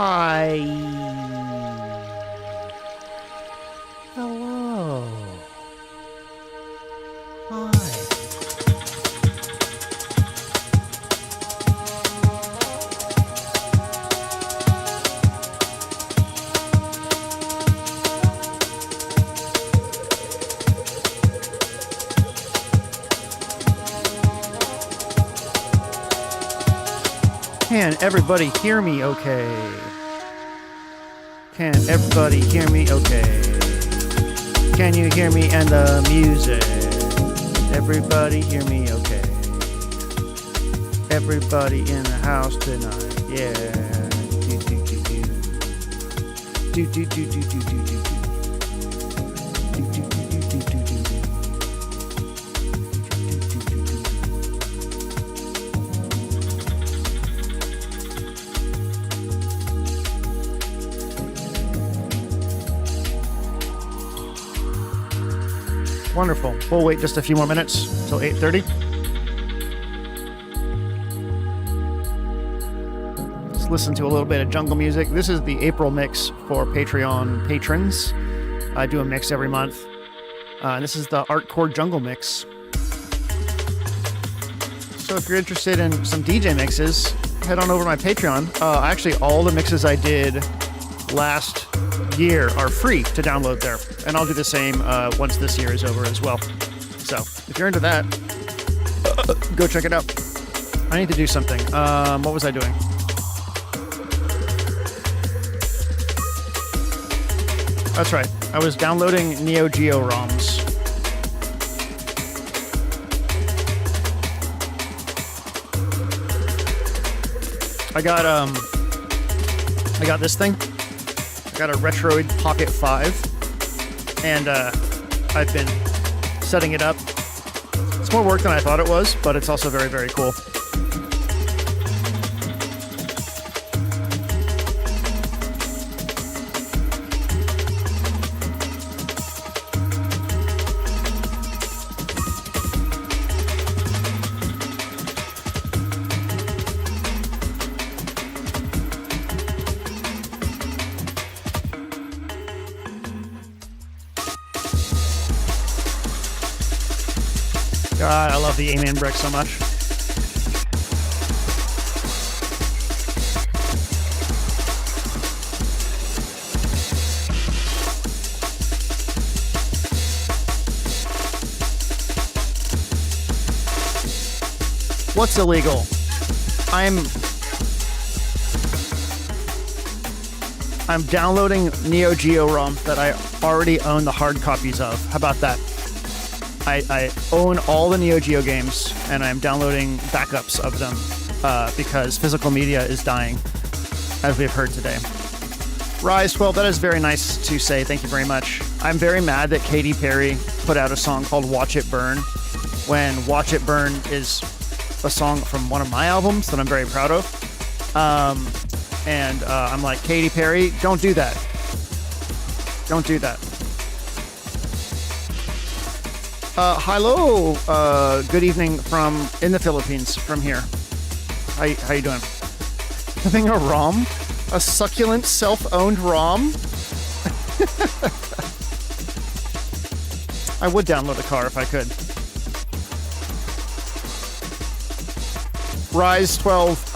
Hi. Hello. Hi. Can everybody hear me okay? Can everybody hear me okay? Can you hear me and the music? Everybody hear me okay? Everybody in the house tonight, yeah. Do do do do. Do do do do do do do. Do do do do do do do. Wonderful. We'll wait just a few more minutes till 8:30. Let's listen to a little bit of jungle music. This is the April mix for Patreon patrons. I do a mix every month. And this is the Artcore Jungle mix. So if you're interested in some DJ mixes, head on over to my Patreon. Actually, all the mixes I did last year are free to download there, and I'll do the same once this year is over as well. So if you're into that, go check it out. I need to do something. What was I doing? That's right, I was downloading Neo Geo ROMs. I got this thing. Got a Retroid Pocket 5, and I've been setting it up. It's more work than I thought it was, but it's also very, very cool. God, I love the A-Man brick so much. What's illegal? I'm downloading Neo Geo ROM that I already own the hard copies of. How about that? I own all the Neo Geo games, and I'm downloading backups of them because physical media is dying, as we've heard today. Rise 12, that is very nice to say. Thank you very much. I'm very mad that Katy Perry put out a song called Watch It Burn, when Watch It Burn is a song from one of my albums that I'm very proud of. I'm like, Katy Perry, don't do that. Don't do that. Hello, good evening from in the Philippines from here. How you doing? Having a ROM? A succulent self-owned ROM? I would download a car if I could. Rise 12,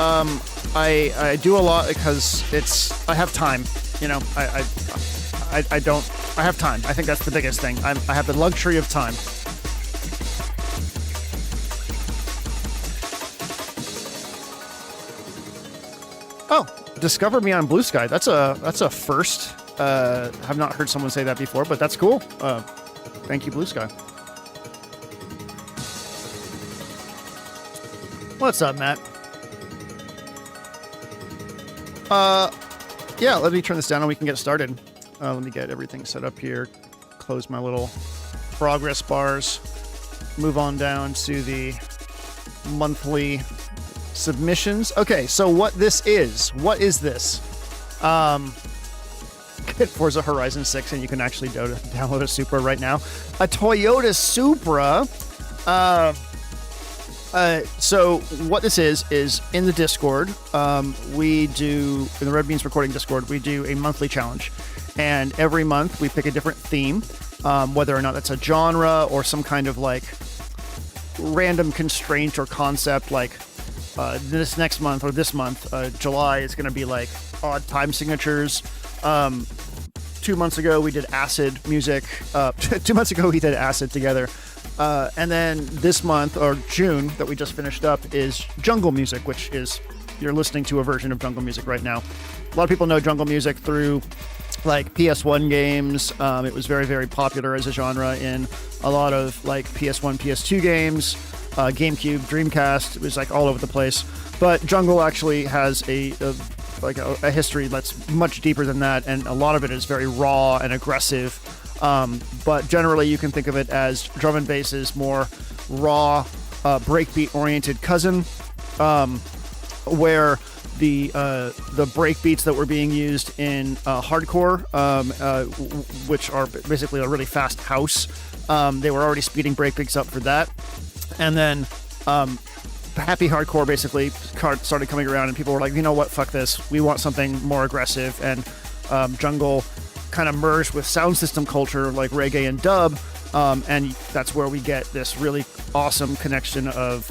I do a lot because I have time, you know, I have time. I think that's the biggest thing. I have the luxury of time. Oh, discover me on Blue Sky. That's a first. Have not heard someone say that before, but that's cool. Thank you, Blue Sky. What's up, Matt? Yeah, let me turn this down and we can get started. Let me get everything set up here. Close my little progress bars. Move on down to the monthly submissions. Okay, so what this is. What is this? Get Forza Horizon 6 and you can actually download a Supra right now. A Toyota Supra. So what this is in the Discord, we do, in the Red Beans Recording Discord, we do a monthly challenge. And every month we pick a different theme, whether or not that's a genre or some kind of like random constraint or concept, like this next month or this month, July is going to be like odd time signatures. 2 months ago we did acid music. 2 months ago we did acid together. And then this month, or June, that we just finished up, is jungle music, which is, you're listening to a version of jungle music right now. A lot of people know jungle music through like PS1 games. It was very, very popular as a genre in a lot of like PS1, PS2 games, GameCube, Dreamcast. It was like all over the place. But jungle actually has a history that's much deeper than that, and a lot of it is very raw and aggressive. But generally, you can think of it as drum and bass's more raw, breakbeat-oriented cousin, where the breakbeats that were being used in hardcore, which are basically a really fast house, they were already speeding breakbeats up for that, and then happy hardcore basically started coming around, and people were like, you know what, fuck this, we want something more aggressive, and jungle kind of merged with sound system culture like reggae and dub, and that's where we get this really awesome connection of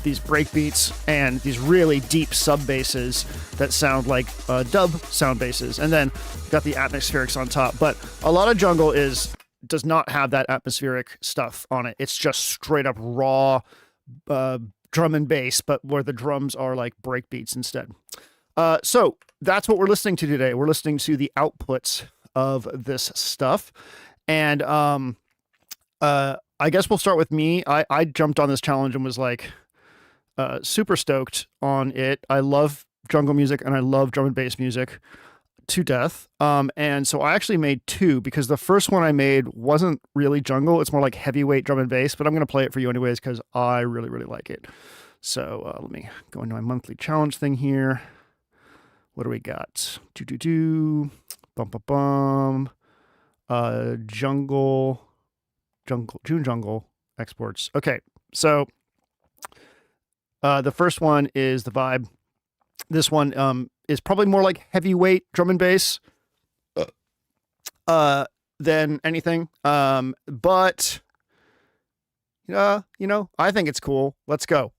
these breakbeats and these really deep sub basses that sound like dub sound basses, and then got the atmospherics on top. But a lot of jungle does not have that atmospheric stuff on it. It's just straight up raw drum and bass, but where the drums are like breakbeats instead. So that's what we're listening to today. We're listening to the outputs of this stuff. And I guess we'll start with me. I jumped on this challenge and was like super stoked on it. I love jungle music and I love drum and bass music to death. And so I actually made two, because the first one I made wasn't really jungle. It's more like heavyweight drum and bass, but I'm going to play it for you anyways because I really, really like it. So let me go into my monthly challenge thing here. What do we got? June jungle exports. Okay, so the first one is the vibe. This one is probably more like heavyweight drum and bass than anything. But I think it's cool. Let's go.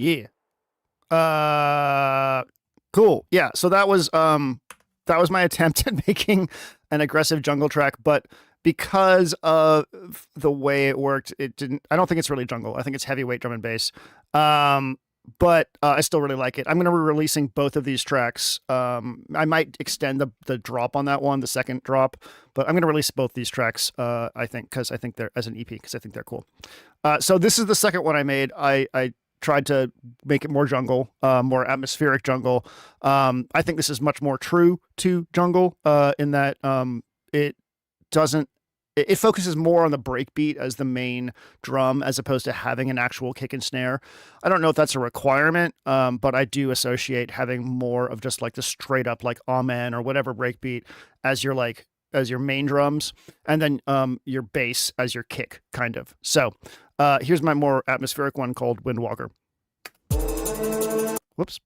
Yeah. Cool. Yeah. So that was my attempt at making an aggressive jungle track, but because of the way it worked, it didn't. I don't think it's really jungle. I think it's heavyweight drum and bass. Um, but I still really like it. I'm going to be releasing both of these tracks. I might extend the drop on that one, the second drop, but I'm going to release both these tracks. I think because I think they're as an EP because I think they're cool. So this is the second one I made. I tried to make it more jungle, more atmospheric jungle. I think this is much more true to jungle in that it doesn't. It focuses more on the breakbeat as the main drum as opposed to having an actual kick and snare. I don't know if that's a requirement, but I do associate having more of just like the straight up like amen or whatever breakbeat as your like as your main drums, and then your bass as your kick, kind of. So here's my more atmospheric one called Windwalker. Whoops.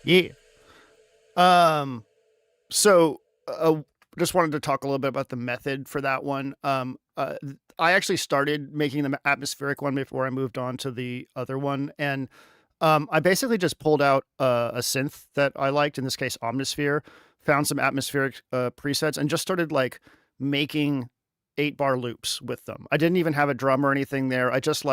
Yeah. Um, so just wanted to talk a little bit about the method for that one. I actually started making the atmospheric one before I moved on to the other one, and I basically just pulled out a synth that I liked, in this case, Omnisphere, found some atmospheric presets, and just started like making 8-bar loops with them. I didn't even have a drum or anything there. I just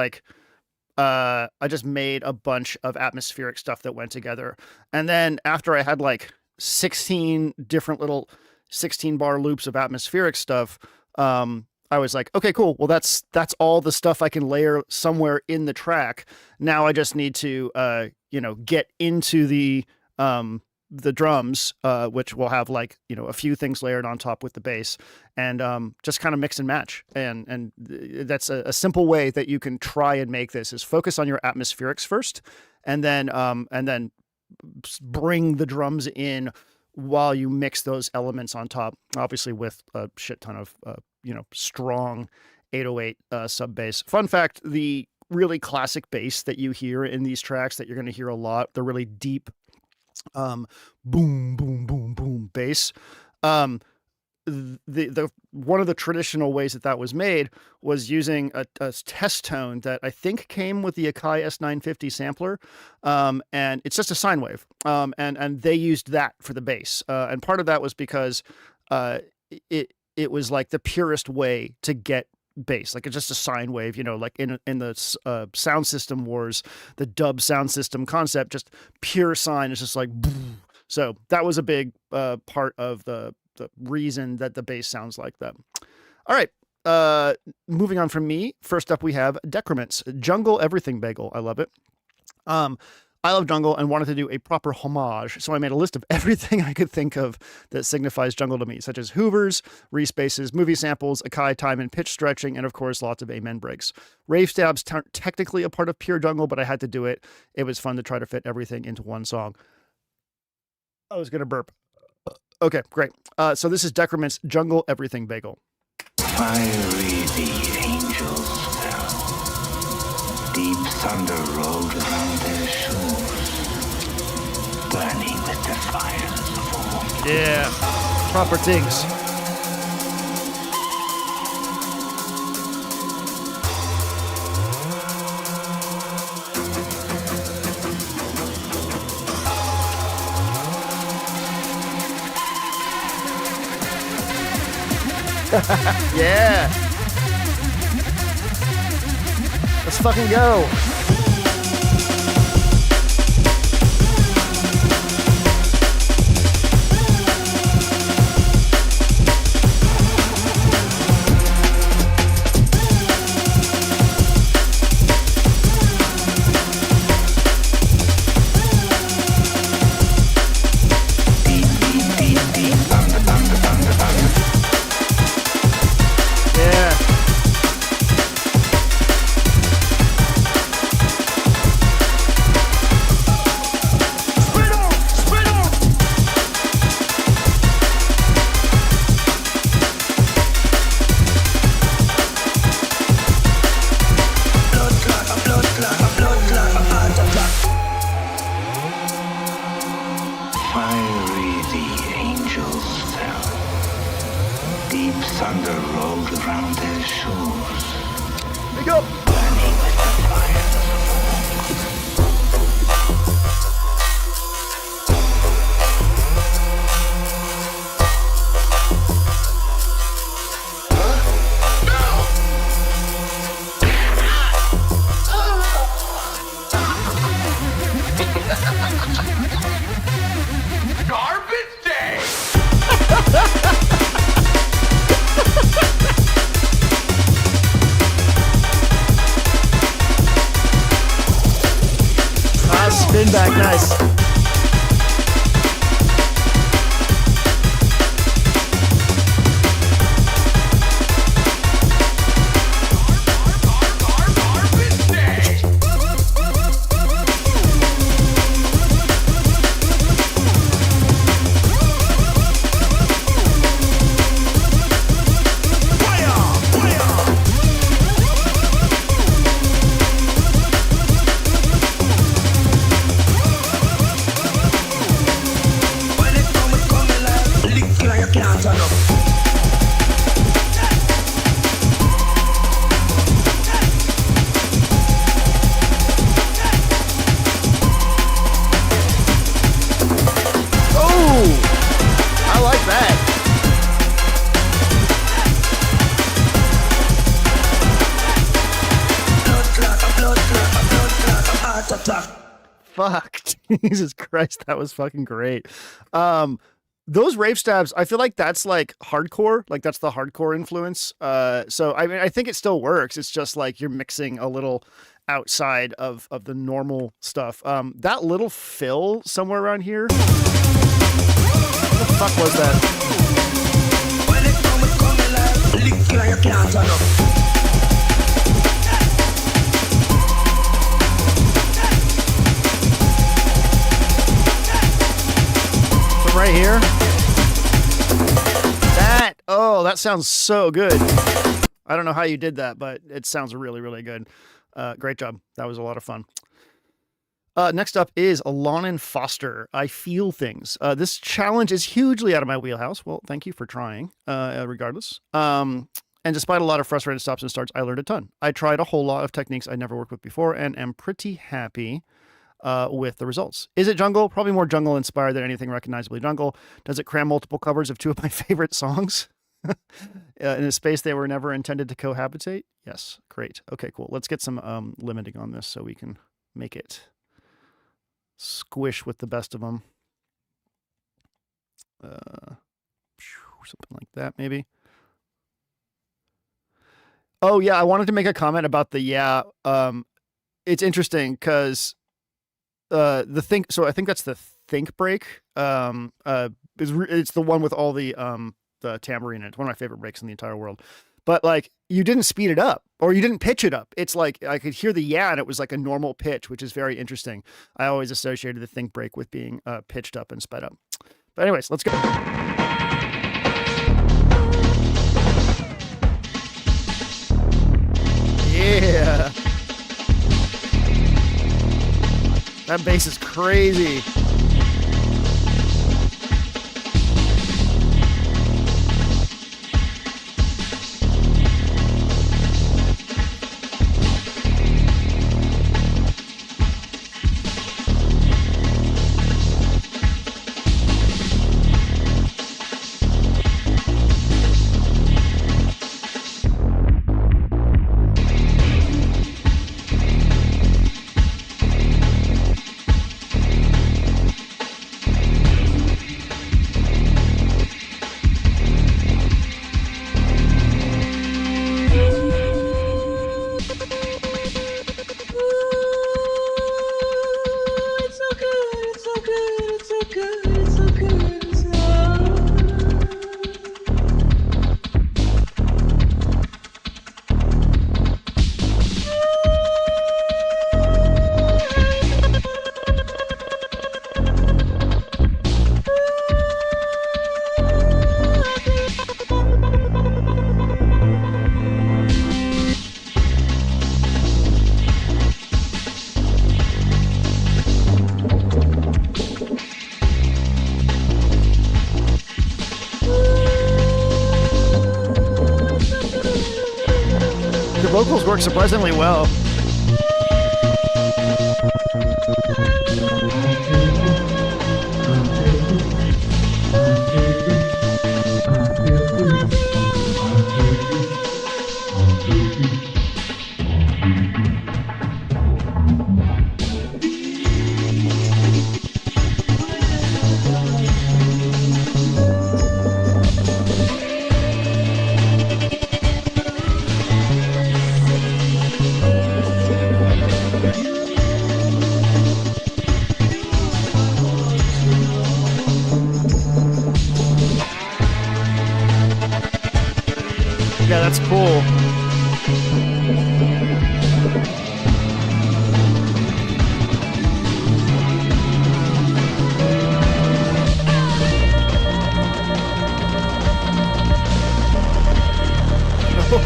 made a bunch of atmospheric stuff that went together. And then after I had like 16 different little 16-bar loops of atmospheric stuff, I was like, okay, cool. Well, that's all the stuff I can layer somewhere in the track. Now I just need to, get into the the drums, which will have like a few things layered on top with the bass, and just kind of mix and match. And that's a simple way that you can try and make this is focus on your atmospherics first, and then bring the drums in while you mix those elements on top, obviously with a shit ton of strong 808 sub bass. Fun fact, the really classic bass that you hear in these tracks that you're going to hear a lot, the really deep boom boom boom boom bass, the one of the traditional ways that was made was using a test tone that I think came with the Akai S950 sampler, and it's just a sine wave, and they used that for the bass, and part of that was because it was like the purest way to get bass, like it's just a sine wave, like in the sound system wars, the dub sound system concept, just pure sine is just like boom. So that was a big part of the reason that the bass sounds like that. All right, moving on from me. First up, we have Decrements Jungle Everything Bagel. I love it. I love jungle and wanted to do a proper homage, so I made a list of everything I could think of that signifies jungle to me, such as hoovers, respaces, movie samples, Akai time and pitch stretching, and of course lots of amen breaks. Rave stabs technically a part of pure jungle, but I had to do it. It was fun to try to fit everything into one song. I was gonna burp. Okay, great. So this is Decrements Jungle Everything Bagel. Fiery the angels fell. Deep thunder rolled around their shores, burning with the fires of all. Yeah, proper things. Yeah. Let's fucking go. Spin back, nice. Fuck, Jesus Christ, that was fucking great. Those rave stabs, I feel like that's like hardcore, like that's the hardcore influence. So I mean, I think it still works. It's just like you're mixing a little outside of the normal stuff. That little fill somewhere around here. What the fuck was that? So right here. That sounds so good. I don't know how you did that, but it sounds really, really good. Great job. That was a lot of fun. Next up is Alanin Foster. I Feel Things. This challenge is hugely out of my wheelhouse. Well, thank you for trying, regardless. And despite a lot of frustrated stops and starts, I learned a ton. I tried a whole lot of techniques I'd never worked with before and am pretty happy with the results. Is it jungle? Probably more jungle inspired than anything recognizably jungle. Does it cram multiple covers of two of my favorite songs? In a space they were never intended to cohabitate? Yes. Great. Okay, cool. Let's get some limiting on this so we can make it squish with the best of them. Something like that, maybe. Oh, yeah. I wanted to make a comment about the it's interesting because the think. So I think that's the think break. It's the one with all the tambourine in it. It's one of my favorite breaks in the entire world. But like, you didn't speed it up or you didn't pitch it up. It's like I could hear the and it was like a normal pitch, which is very interesting. I always associated the think break with being pitched up and sped up. But anyways, let's go. Yeah. That bass is crazy. Vocals work surprisingly well. Yeah, that's cool.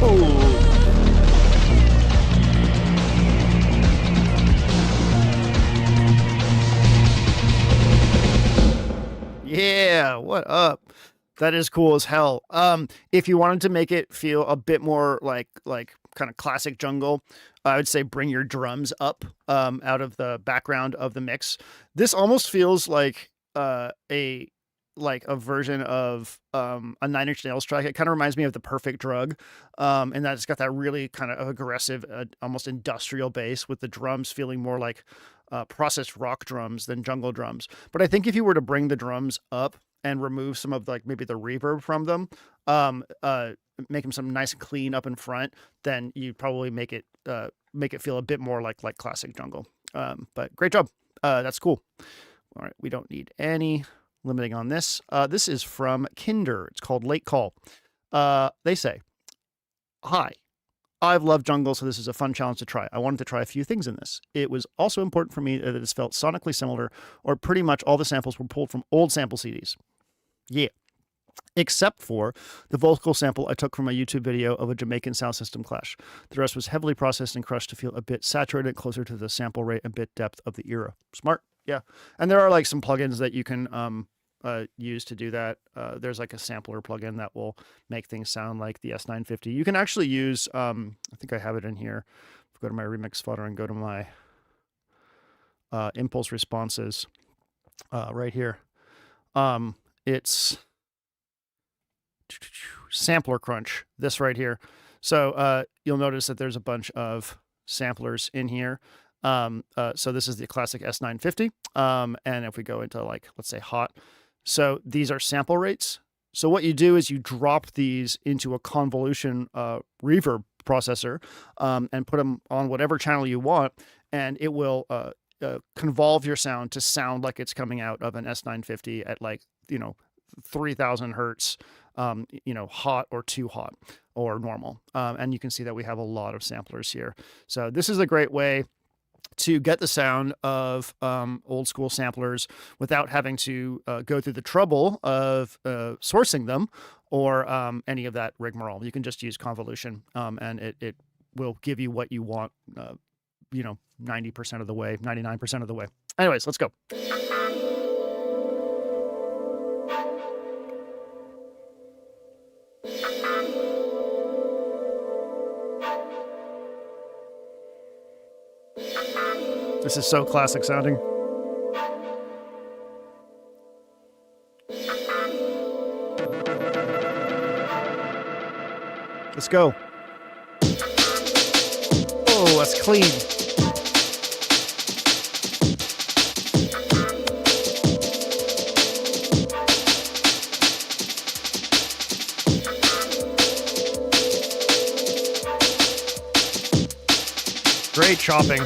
Oh. Yeah, what up? That is cool as hell. If you wanted to make it feel a bit more like kind of classic jungle, I would say bring your drums up out of the background of the mix. This almost feels like a version of a Nine Inch Nails track. It kind of reminds me of The Perfect Drug, and that it's got that really kind of aggressive, almost industrial bass with the drums feeling more like processed rock drums than jungle drums. But I think if you were to bring the drums up and remove some of like maybe the reverb from them, make them some nice and clean up in front, then you probably make it feel a bit more like classic jungle. But great job. That's cool. All right, we don't need any limiting on this. This is from Kinder. It's called Late Call. They say, "Hi, I've loved Jungle, so this is a fun challenge to try. I wanted to try a few things in this. It was also important for me that it felt sonically similar, or pretty much all the samples were pulled from old sample CDs. Yeah. Except for the vocal sample I took from a YouTube video of a Jamaican sound system clash. The rest was heavily processed and crushed to feel a bit saturated, closer to the sample rate and bit depth of the era." Smart. Yeah. And there are like some plugins that you can use to do that. There's like a sampler plugin that will make things sound like the S950. You can actually use, I think I have it in here. Go to my remix folder and go to my impulse responses right here. It's Sampler Crunch, this right here. So you'll notice that there's a bunch of samplers in here. So this is the classic S950. And if we go into like, let's say hot, so these are sample rates. So what you do is you drop these into a convolution reverb processor and put them on whatever channel you want, and it will convolve your sound to sound like it's coming out of an S950 at like, 3,000 hertz, hot or too hot or normal. And you can see that we have a lot of samplers here. So this is a great way to get the sound of old school samplers without having to go through the trouble of sourcing them or any of that rigmarole. You can just use convolution and it will give you what you want, 90% of the way, 99% of the way. Anyways, let's go. This is so classic sounding. Let's go. Oh, that's clean. Great chopping.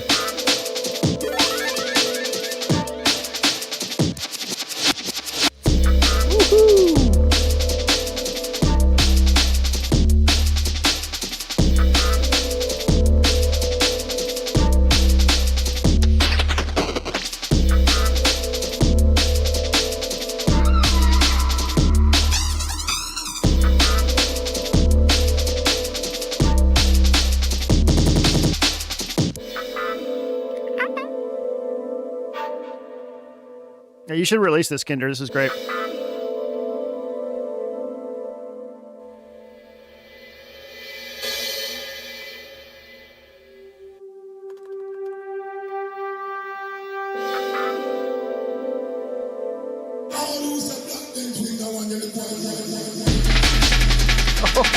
Yeah, you should release this, Kinder. This is great.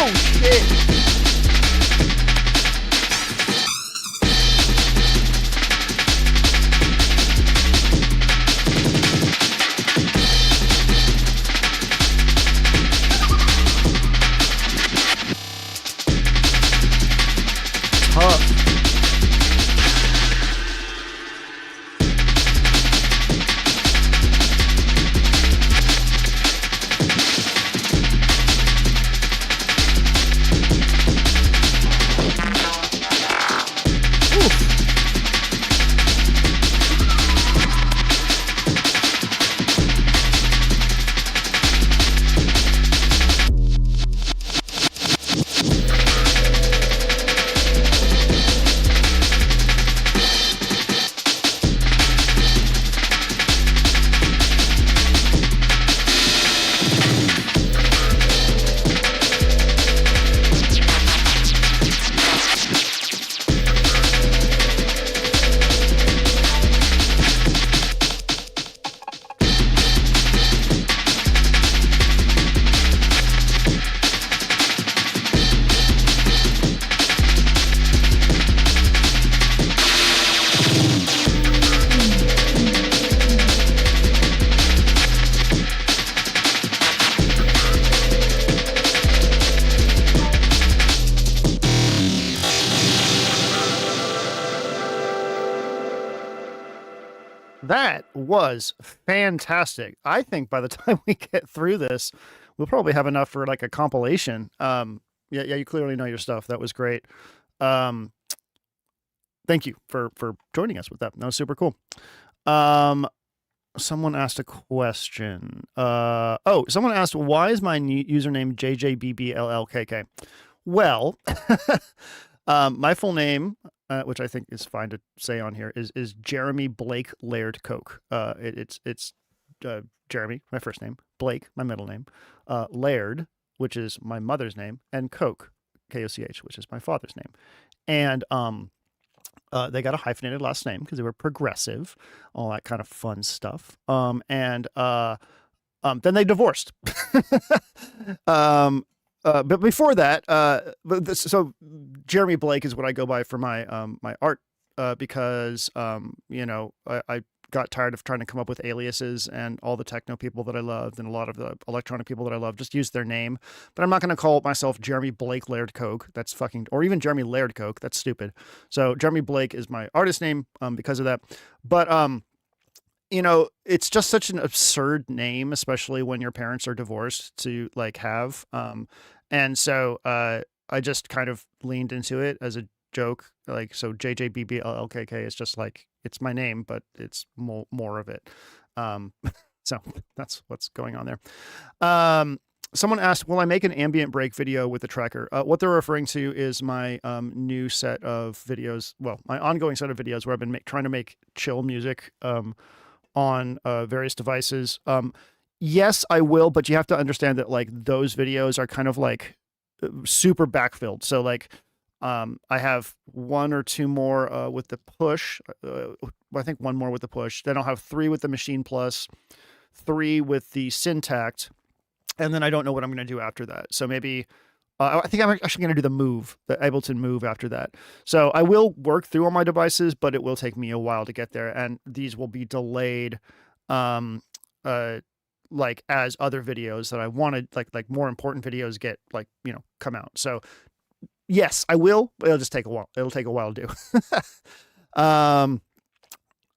Oh, shit. That was fantastic. I think by the time we get through this, we'll probably have enough for like a compilation. Yeah, you clearly know your stuff. That was great. Thank you for joining us with that. That was super cool. Someone asked a question. Someone asked, why is my username JJBBLLKK? Well, my full name, which I think is fine to say on here, is Jeremy Blake Laird Koch. It's Jeremy, my first name, Blake, my middle name, Laird, which is my mother's name, and Koch, Koch, which is my father's name. And they got a hyphenated last name because they were progressive, all that kind of fun stuff. Then they divorced. But before that, so Jeremy Blake is what I go by for my my art, because I got tired of trying to come up with aliases, and all the techno people that I loved and a lot of the electronic people that I love just used their name. But I'm not going to call myself Jeremy Blake Laird Koch. That's fucking, or even Jeremy Laird Koch. That's stupid. So Jeremy Blake is my artist name because of that. But it's just such an absurd name, especially when your parents are divorced, to like have. And so I just kind of leaned into it as a joke. Like, so JJBBLLKK is just like, it's my name, but it's more of it. So that's what's going on there. Someone asked, will I make an ambient break video with the tracker? What they're referring to is my new set of videos. Well, my ongoing set of videos where I've been trying to make chill music on various devices. Yes, I will, but you have to understand that like those videos are kind of like super backfilled. So like I have one or two more with the push. I think one more with the push. Then I'll have 3 with the Machine Plus, 3 with the Syntacct, and then I don't know what I'm going to do after that. So maybe I think I'm actually going to do the Move, the Ableton Move after that. So I will work through all my devices, but it will take me a while to get there, and these will be delayed. Like as other videos that I wanted, like more important videos get come out. So yes, I will. It'll just take a while. It'll take a while to do.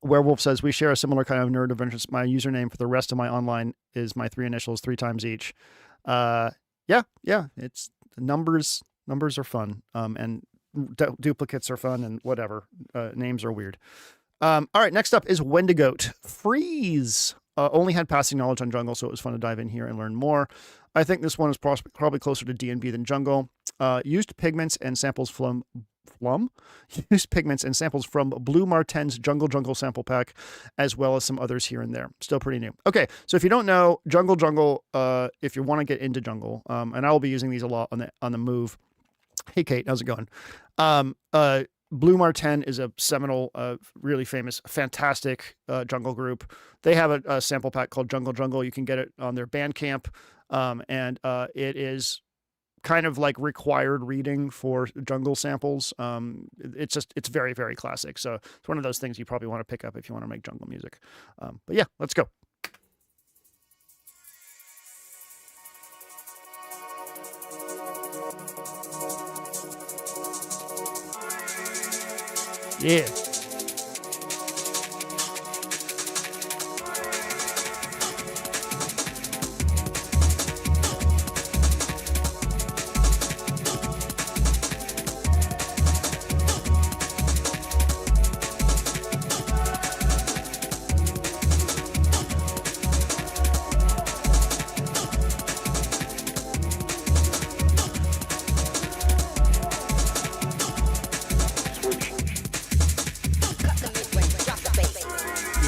Werewolf says, we share a similar kind of nerd adventures. My username for the rest of my online is my 3 initials 3 times each. Yeah. It's numbers are fun. And duplicates are fun and whatever. Names are weird. All right. Next up is Wendigoat. Freeze. Only had passing knowledge on Jungle, so it was fun to dive in here and learn more. I think this one is probably closer to D&B than Jungle. Used pigments and samples from Used pigments and samples from Blue Martin's Jungle sample pack, as well as some others here and there. Still pretty new. Okay, so if you don't know, Jungle, if you want to get into Jungle, and I will be using these a lot on the Move. Hey, Kate, how's it going? Blue Martin is a seminal, really famous, fantastic jungle group. They have a sample pack called Jungle. You can get it on their Bandcamp, and it is kind of like required reading for jungle samples. It's very, very classic. So it's one of those things you probably want to pick up if you want to make jungle music. But yeah, let's go. Yeah.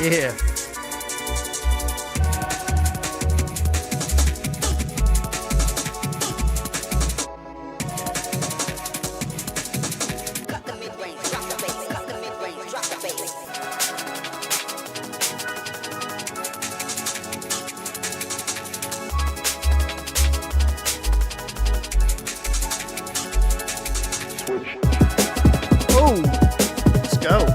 Yeah. Oh, let's go.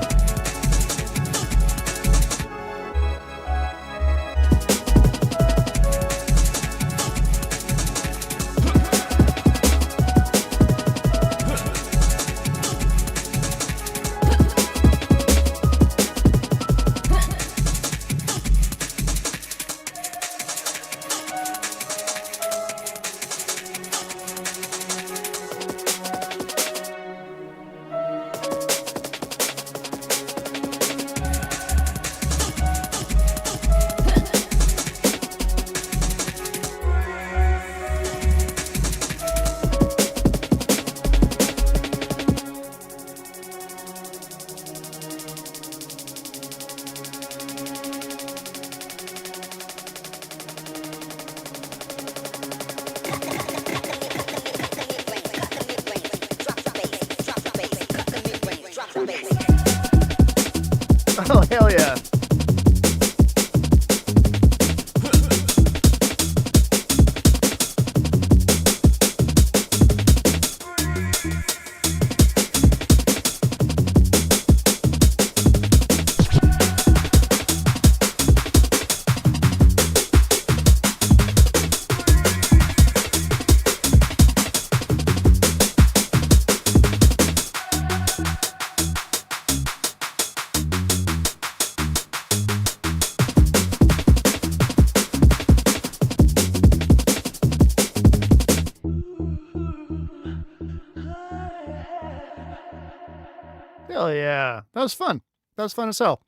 Hell yeah. That was fun. That was fun as hell.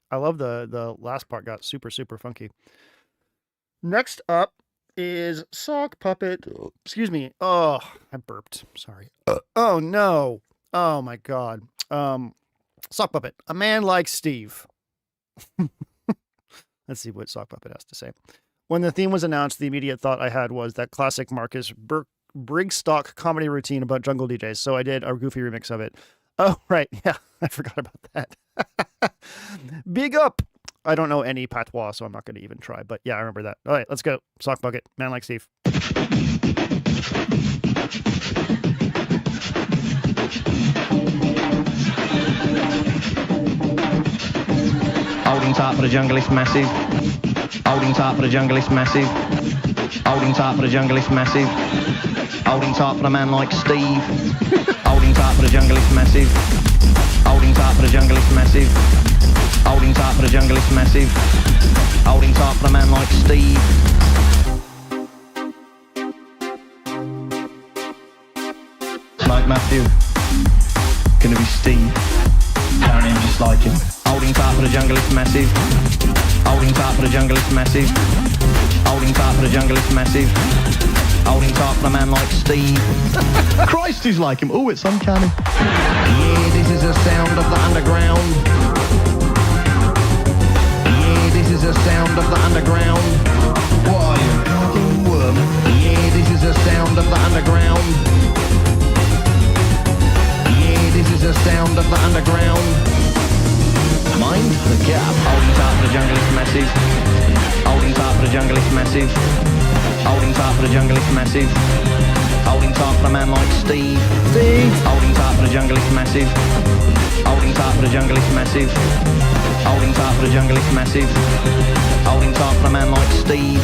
I love the last part got super, super funky. Next up is Sock Puppet. Excuse me. Oh, I burped. Sorry. Oh no. Oh my god. Sock Puppet. A man like Steve. Let's see what Sock Puppet has to say. When the theme was announced, the immediate thought I had was that classic Marcus Brigstock comedy routine about jungle DJs, so I did a goofy remix of it. Oh, right. Yeah, I forgot about that. Big up. I don't know any patois, so I'm not going to even try, but yeah, I remember that. All right, let's go. Sock Bucket, Man Like Steve. Holding tight for the jungle is massive. Holding tight for the jungle is massive. Holding tight for the jungle is massive. Holding tight for a man like Steve. Holding tight for the jungle is massive. Holding tight for the jungle is massive. Holding tight for the jungle is massive. Holding tight for a man like Steve. Like Matthew, gonna be Steve. Apparently I'm just like him. Holding tight for the jungle is massive. Holding tight for the jungle is massive. Holding tight for the jungle is massive. Holding tight for a man like Steve. Christ, he's like him. Oh, it's uncanny. Yeah, this is the sound of the underground. Yeah, this is the sound of the underground. Why, you fucking worm. Yeah, this is the sound of the underground. Yeah, this is the sound of the underground. Mind the gap. Holding tight for the jungle is massive. Holding tight for the jungle is massive. Holding tight for the jungle is massive. Holding tight for a man like Steve. Holding tight for the jungle is massive. Holding tight for the jungle is massive. Holding tight for the jungle is massive. Holding tight for a man like Steve.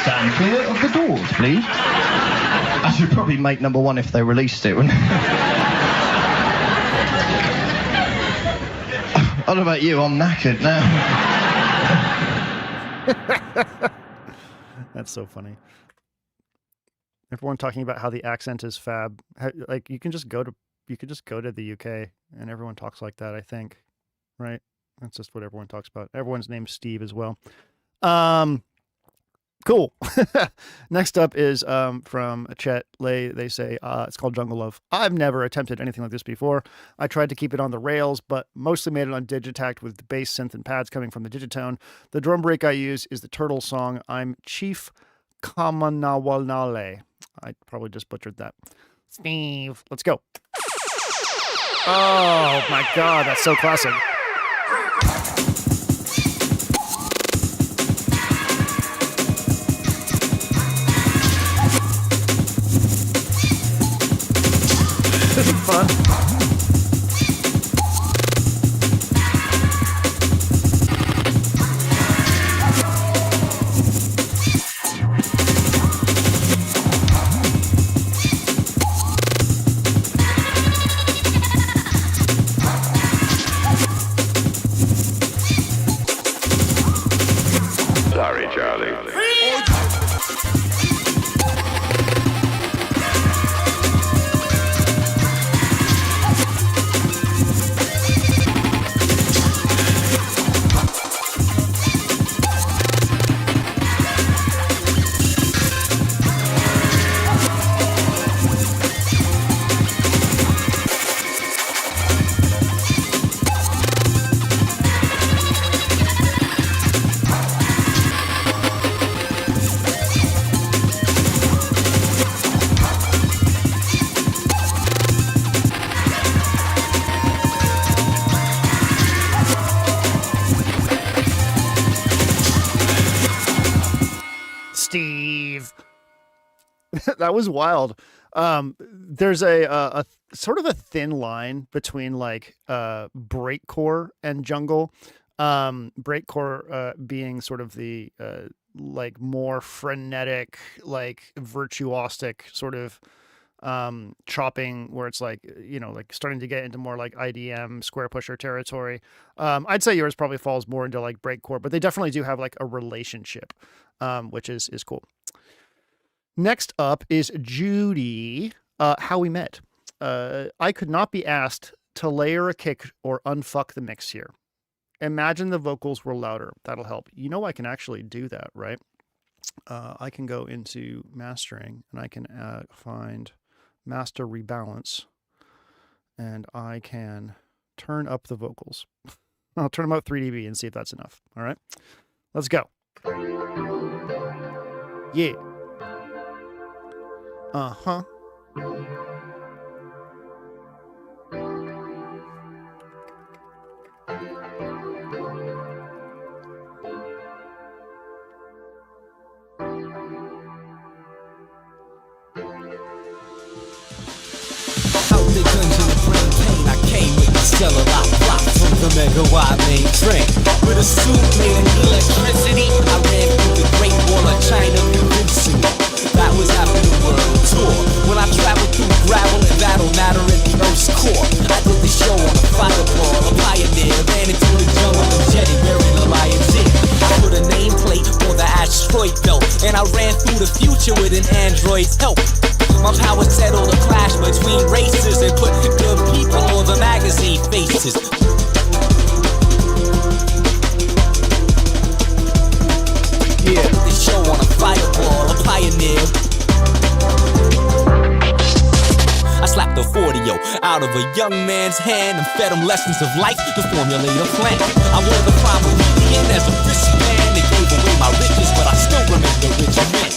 Stand clear of the doors, please. I should probably make number one if they released it, wouldn't I? I don't know about you, I'm knackered now. That's so funny. Everyone talking about how the accent is fab. Like you can just go to the UK and everyone talks like that, I think. Right? That's just what everyone talks about. Everyone's name's Steve as well. Cool. Next up is from Chet Lay. They say it's called Jungle Love. I've never attempted anything like this before. I tried to keep it on the rails, but mostly made it on Digitact with the bass, synth, and pads coming from the Digitone. The drum break I use is the Turtle song I'm Chief Kamanawalnale. I probably just butchered that. Steve, let's go. Oh my God, that's so classic. This is fun. Sorry, Charlie. Steve. That was wild. There's a sort of a thin line between like breakcore and jungle. Breakcore being sort of the like more frenetic, like virtuosic sort of chopping, where it's like, like starting to get into more like IDM square pusher territory. I'd say yours probably falls more into like breakcore, but they definitely do have like a relationship, which is cool. Next up is Judy, How We Met. I could not be asked to layer a kick or unfuck the mix here. Imagine the vocals were louder. That'll help. I can actually do that, right? I can go into mastering and I can find master rebalance, and I can turn up the vocals. I'll turn them up 3 dB and see if that's enough. All right, let's go. Yeah. Uh-huh. Stellar I flop from the megawatt main train. With a suit made of electricity, I ran through the Great Wall of China convincing me that was after the world tour. When I traveled through gravel and battle matter in the Earth's core, I did the show on a fireball, a pioneer. Ran into the jungle and jetty wearing a lion's ear. I put a nameplate on the asteroid belt, and I ran through the future with an android's help. My power settled a clash between races and put good people on the magazine faces. Yeah, the show on a fireball, a pioneer. I slapped a 40-0 out of a young man's hand and fed him lessons of life to formulate a plan. I wore the prime Meridian as a wristband. They gave away my riches, but I still remain the rich man.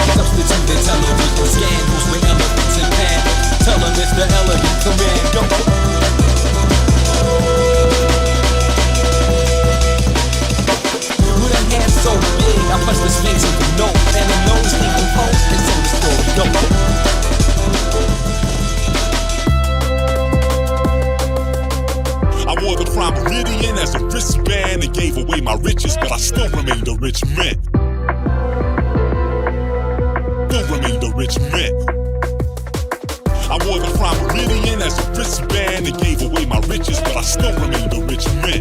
Television scandals with elephants and pandas. Tell him it's the elegant commando. With a hand so big, I punched the sphinx in the nose, and the nose decomposed, and so the story goes. I wore the prime Meridian as a wristband and gave away my riches, but I still remained a rich man. Remained a rich man. I wore the prime Meridian as a wristband and gave away my riches, but I still remained a rich man.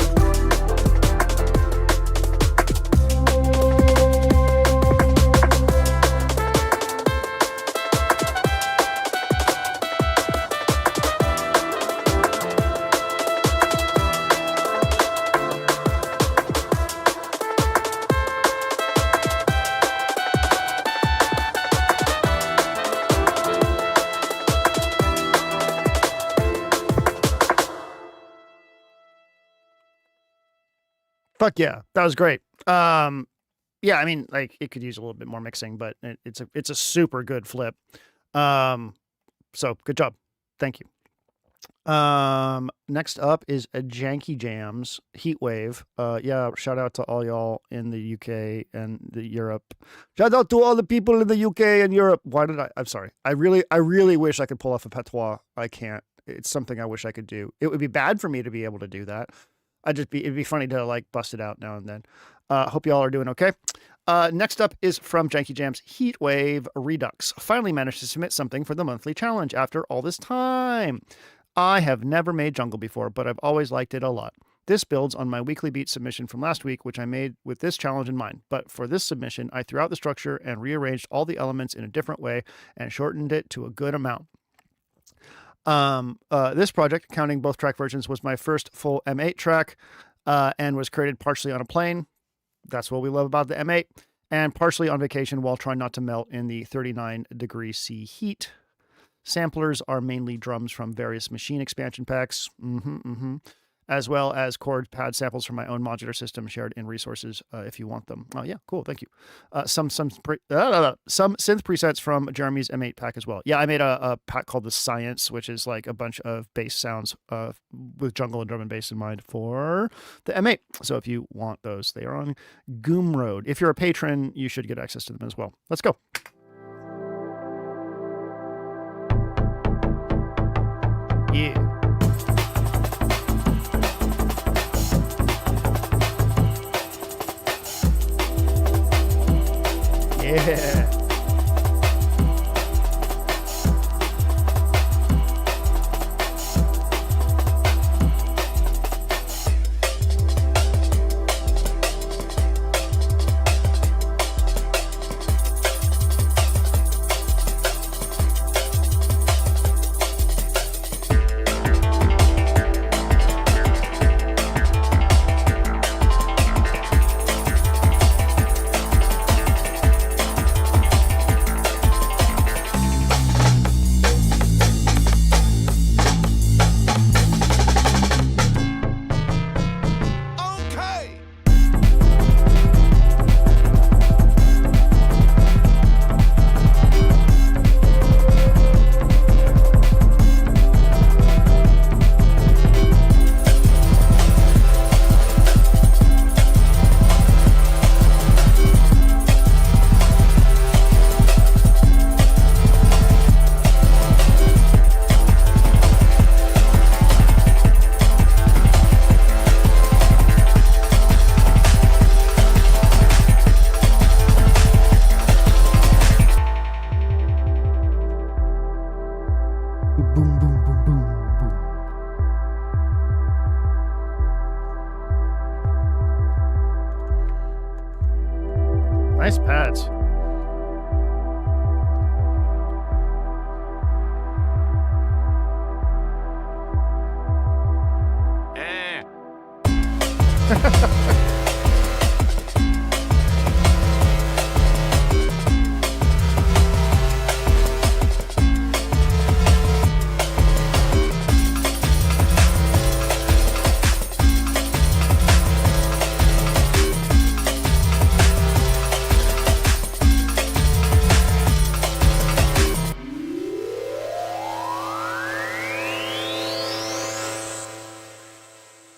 Fuck yeah, that was great. Yeah, I mean, like it could use a little bit more mixing, but it's a super good flip. So good job, thank you. Next up is a Janky Jams Heatwave. Yeah, shout out to all y'all in the UK and the Europe. Shout out to all the people in the UK and Europe. I'm sorry. I really wish I could pull off a patois. I can't. It's something I wish I could do. It would be bad for me to be able to do that. It'd be funny to like bust it out now and then. Hope y'all are doing okay. Next up is from Janky Jams Heatwave Redux. Finally managed to submit something for the monthly challenge after all this time. I have never made jungle before, but I've always liked it a lot. This builds on my weekly beat submission from last week, which I made with this challenge in mind. But for this submission, I threw out the structure and rearranged all the elements in a different way and shortened it to a good amount. This project, counting both track versions, was my first full M8 track, and was created partially on a plane. That's what we love about the M8, and partially on vacation while trying not to melt in the 39°C heat. Samplers are mainly drums from various machine expansion packs. As well as chord pad samples from my own modular system shared in resources if you want them. Oh yeah, cool, thank you. Some synth presets from Jeremy's M8 pack as well. Yeah, I made a pack called the Science, which is like a bunch of bass sounds with jungle and drum and bass in mind for the M8. So if you want those, they are on Gumroad. If you're a patron, you should get access to them as well. Let's go. Yeah. Yeah. Boom, boom, boom, boom, boom. Nice pads.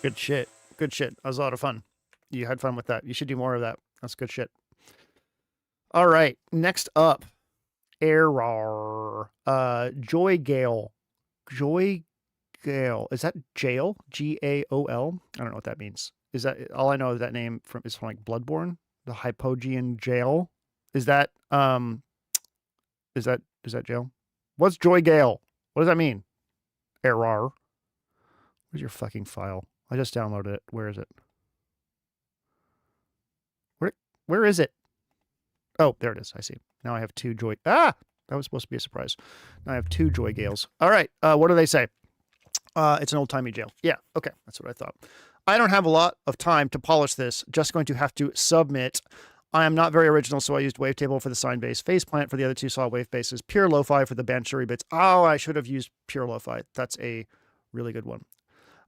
Good shit. Good shit. That was a lot of fun. You had fun with that. You should do more of that. That's good shit. All right. Next up, Error. Joy Gale. Joy Gale. Is that jail? Gaol? I don't know what that means. Is that all I know of that name is from like Bloodborne? The Hypogean jail? Is that jail? What's Joy Gale? What does that mean? Error. Where's your fucking file? I just downloaded it. Where is it? Where is it? Oh, there it is. I see. Now I have two Joy... Ah! That was supposed to be a surprise. Now I have two Joy Gales. All right. What do they say? It's an old-timey jail. Yeah. Okay. That's what I thought. I don't have a lot of time to polish this. Just going to have to submit. I am not very original, so I used Wavetable for the sine bass, Faceplant for the other two solid wave basses, Pure Lo-Fi for the Banshuri bits. Oh, I should have used Pure Lo-Fi. That's a really good one.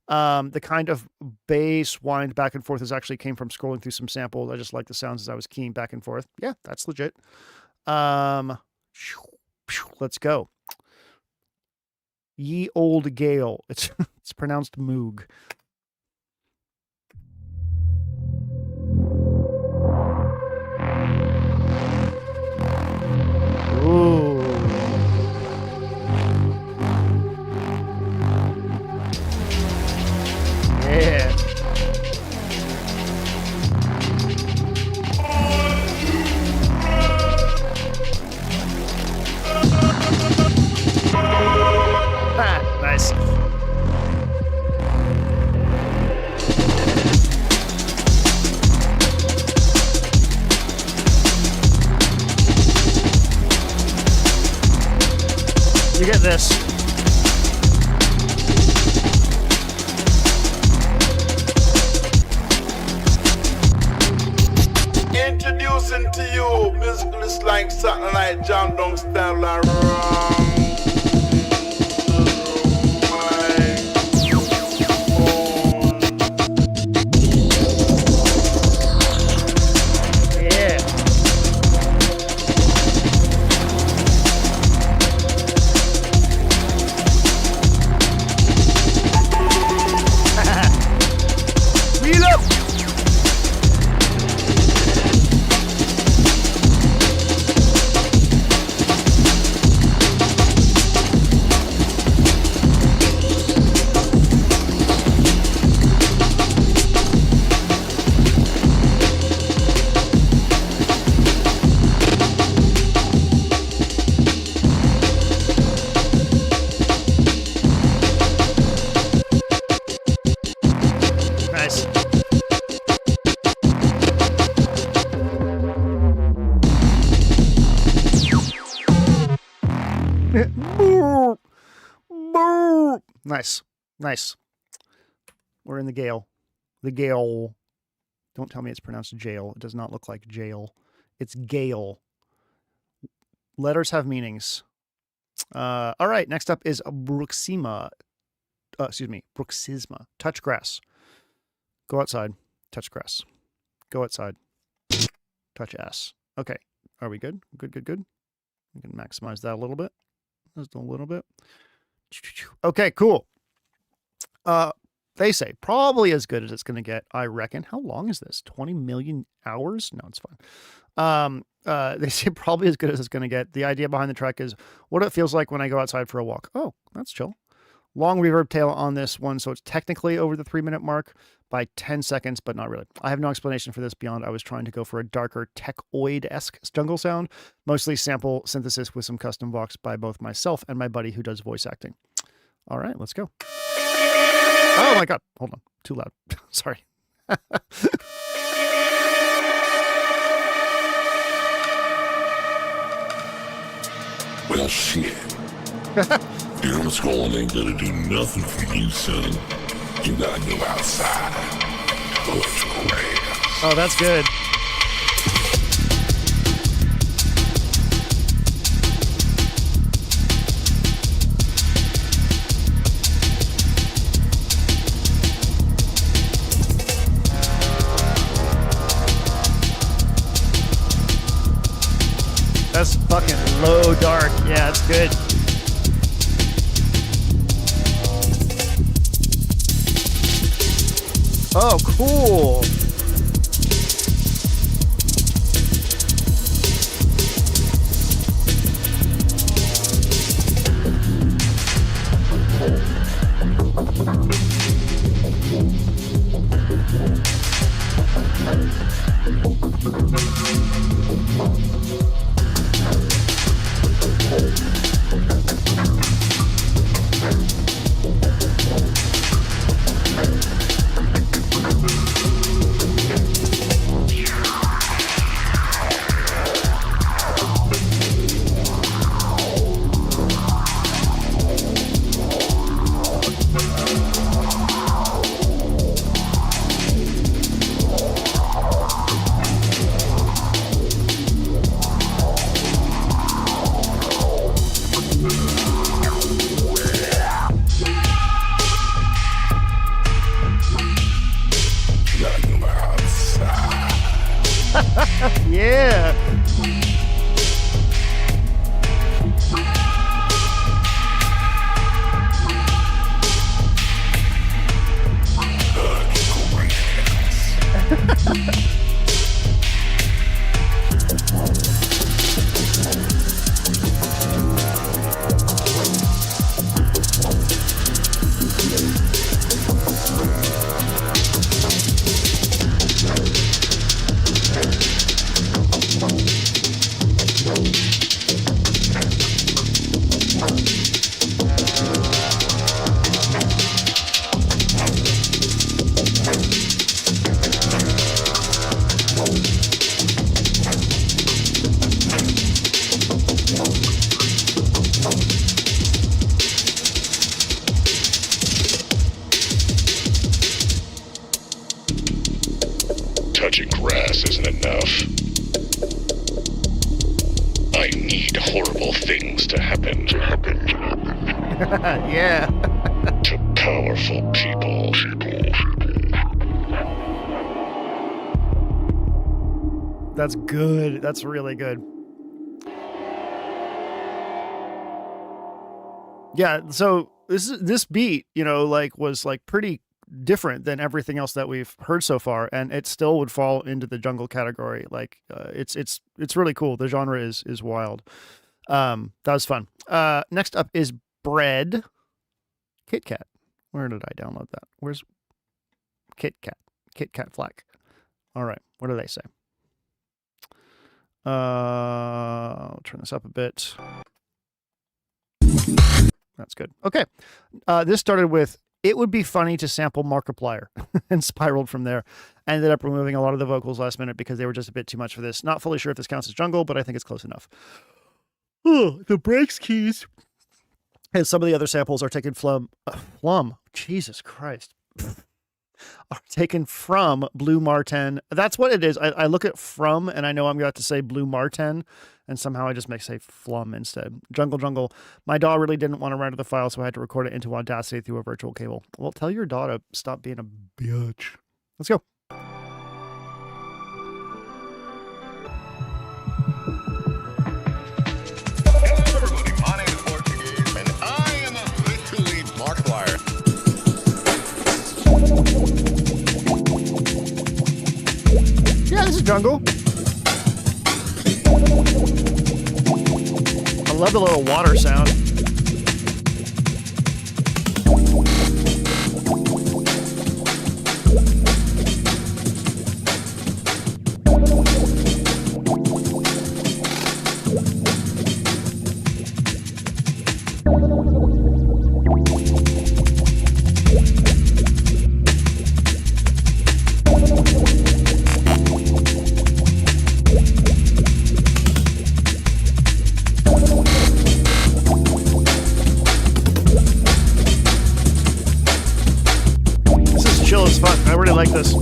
The kind of bass wind back and forth actually came from scrolling through some samples. I just like the sounds as I was keying back and forth. Yeah, that's legit. Let's go. Ye Old Gale. It's pronounced Moog. Ooh. Yeah. Ah, nice. You get this. Introducing to you musically like something like John Dong style like wrong. Boop. Boop. Nice. Nice. We're in the Gale. The Gale. Don't tell me it's pronounced jail. It does not look like jail. It's Gale. Letters have meanings. All right. Next up is Bruxisma. Bruxisma. Touch grass. Go outside. Touch grass. Go outside. Touch ass. Okay. Are we good? Good. We can maximize that a little bit. Just a little bit. Okay, cool. They say probably as good as it's going to get, I reckon. How long is this? 20 million hours? No, it's fine. They say probably as good as it's going to get. The idea behind the track is what it feels like when I go outside for a walk. Oh, that's chill. Long reverb tail on this one, so it's technically over the 3-minute mark by 10 seconds, but not really. I have no explanation for this beyond I was trying to go for a darker techoid-esque jungle sound, mostly sample synthesis with some custom vox by both myself and my buddy who does voice acting. All right, let's go. Oh my God, hold on, too loud. Sorry. Well, shit. Damn school ain't gonna do nothing for you, son. You gotta go outside. Touch grass. Oh, that's good. That's fucking low dark. Yeah, it's good. Oh, cool. Yeah. Touching grass isn't enough. I need horrible things to happen. Yeah. To powerful people. That's good. That's really good. Yeah, so this beat, was pretty different than everything else that we've heard so far, and it still would fall into the jungle category. It's really cool. The genre is wild. That was fun. Next up is Bread. Kit Kat. Where did I download that? Where's Kit Kat? Kit Kat Flack. All right. What do they say? I'll turn this up a bit. That's good. Okay. This started with, it would be funny to sample Markiplier and spiraled from there. I ended up removing a lot of the vocals last minute because they were just a bit too much for this. Not fully sure if this counts as jungle, but I think it's close enough. The brakes keys. And some of the other samples are taken from Jesus Christ. Are taken from Blue Martin. That's what it is. I look at from, and I know I'm going to say Blue Martin, and somehow I just say flum instead. Jungle. My DAW really didn't want to render the file, so I had to record it into Audacity through a virtual cable. Well, tell your DAW to stop being a bitch. Let's go. Hello, everybody. My name is Portuguese, and I am officially Markiplier. Yeah, this is Jungle. I love the little water sound. I really like this.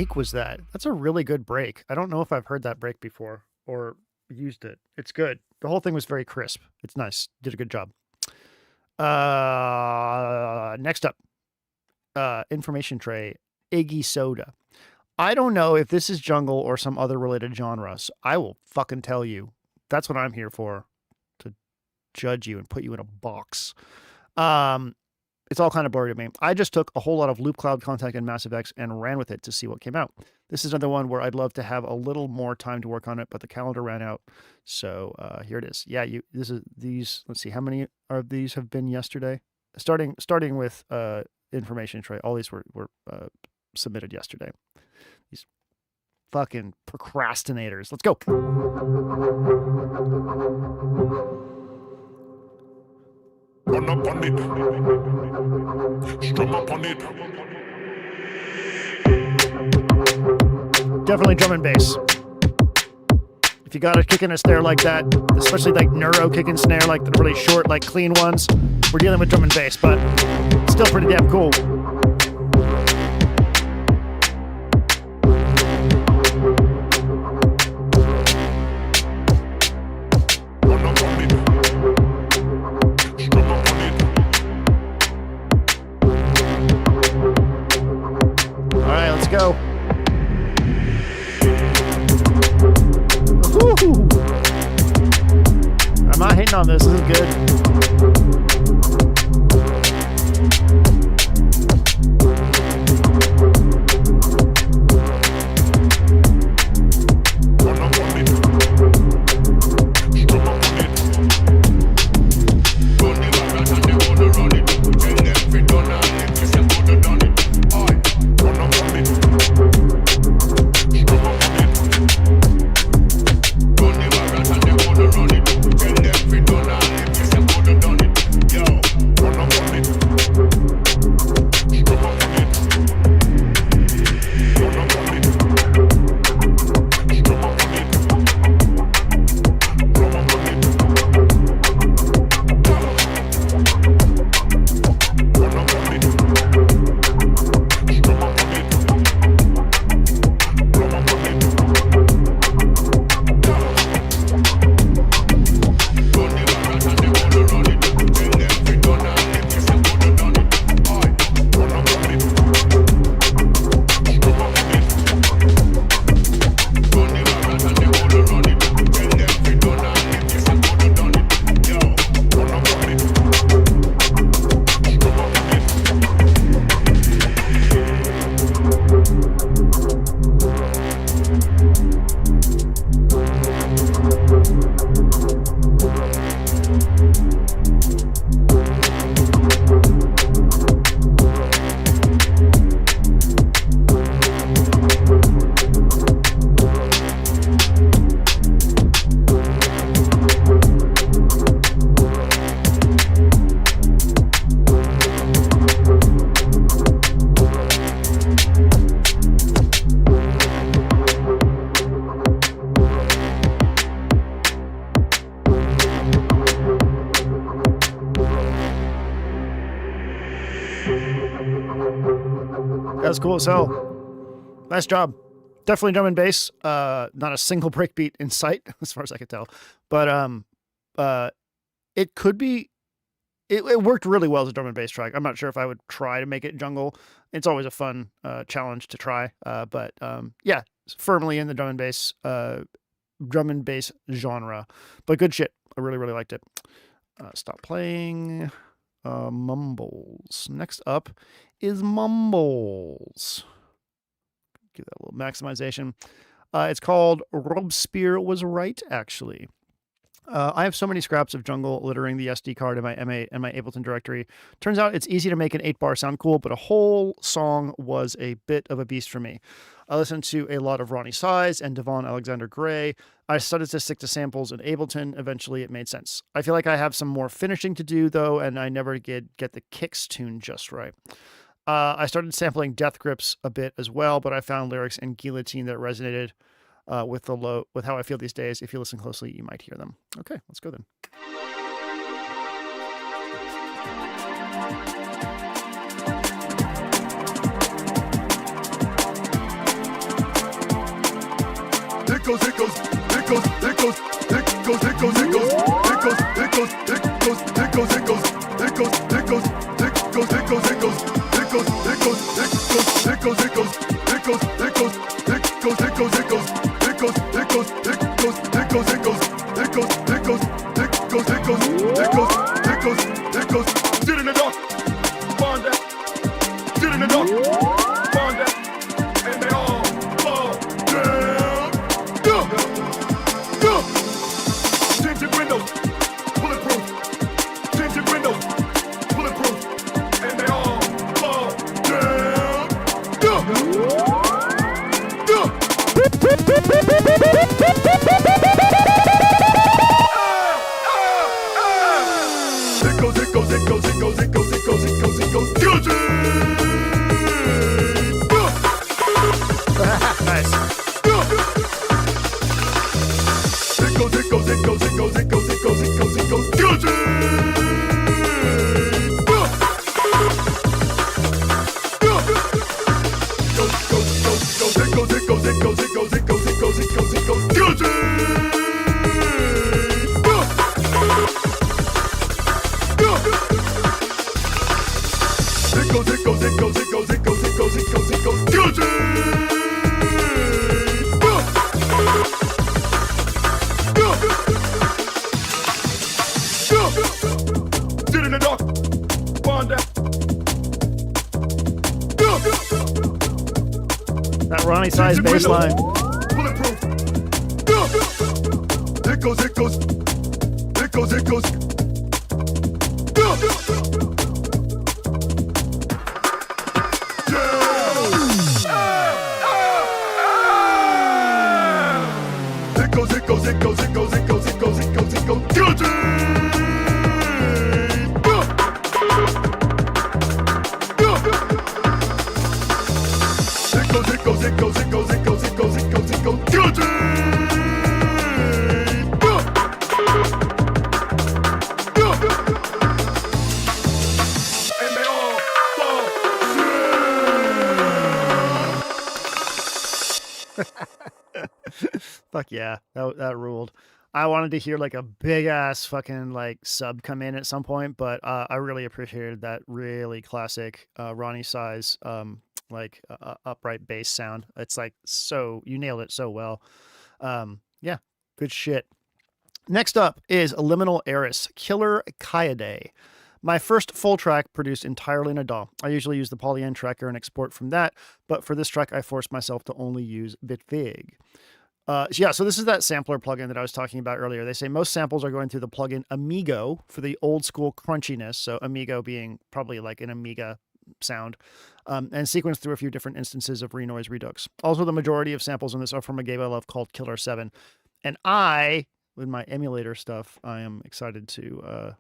break was that? That's a really good break. I don't know if I've heard that break before or used it. It's good. The whole thing was very crisp. It's nice. Did a good job. Next up, information tray, Iggy Soda. I don't know if this is jungle or some other related genre. So I will fucking tell you. That's what I'm here for, to judge you and put you in a box. It's all kind of blurry to me. I just took a whole lot of Loop Cloud, Contact, and Massive X and ran with it to see what came out. This is another one where I'd love to have a little more time to work on it, but the calendar ran out. So here it is. Yeah, these. Let's see, how many of these have been yesterday? Starting with information tray. All these were submitted yesterday. These fucking procrastinators. Let's go. Run up on it. Strum up on it. Definitely drum and bass. If you got a kick and a snare like that, especially like neuro kick and snare, like the really short, like clean ones, we're dealing with drum and bass, but still pretty damn cool. Go. Woo! I'm not hating on this. This is good. That's cool as hell. Nice job. Definitely drum and bass. Not a single breakbeat in sight, as far as I could tell. But it could be. It worked really well as a drum and bass track. I'm not sure if I would try to make it jungle. It's always a fun challenge to try. But yeah, firmly in the drum and bass genre. But good shit. I really, really liked it. Stop playing. Mumbles. Next up is Mumbles. Give that a little maximization. It's called Robespierre Was Right, actually. I have so many scraps of jungle littering the SD card in my Ableton directory. Turns out it's easy to make an 8-bar sound cool, but a whole song was a bit of a beast for me. I listened to a lot of Ronnie Size and Devon Alexander Gray. I started to stick to samples in Ableton. Eventually, it made sense. I feel like I have some more finishing to do, though, and I never get the kicks tuned just right. I started sampling Death Grips a bit as well, but I found lyrics in Guillotine that resonated with how I feel these days. If you listen closely, you might hear them. Okay, let's go then. Sit in the dark, spawn that. Sit in the dark, spawn that. And they all fall down. Tinted windows, bulletproof. Tinted windows, bulletproof. And they all fall down. That Ronnie Size bass line. Bulletproof. It goes, it goes. It goes, it goes. It goes, it goes, it goes, it goes, it goes, it goes, it goes, it goes. Guilty! It goes, it goes, it goes, it goes, it goes, it goes, it goes, it goes. Guilty! And they all fall Fuck yeah, that ruled. I wanted to hear like a big ass fucking like sub come in at some point, but I really appreciated that really classic Ronnie Size upright bass sound. It's like so you nailed it so well. Yeah, good shit. Next up is Liminal Eris, Killer Kaede. My first full track produced entirely in a DAW. I usually use the Polyend tracker and export from that, but for this track I forced myself to only use Bitfig. So this is that sampler plugin that I was talking about earlier. They say most samples are going through the plugin Amigo for the old school crunchiness. So Amigo being probably like an Amiga sound, and sequenced through a few different instances of Renoise Redux. Also, the majority of samples in this are from a game I love called Killer 7. And I, with my emulator stuff, I am excited to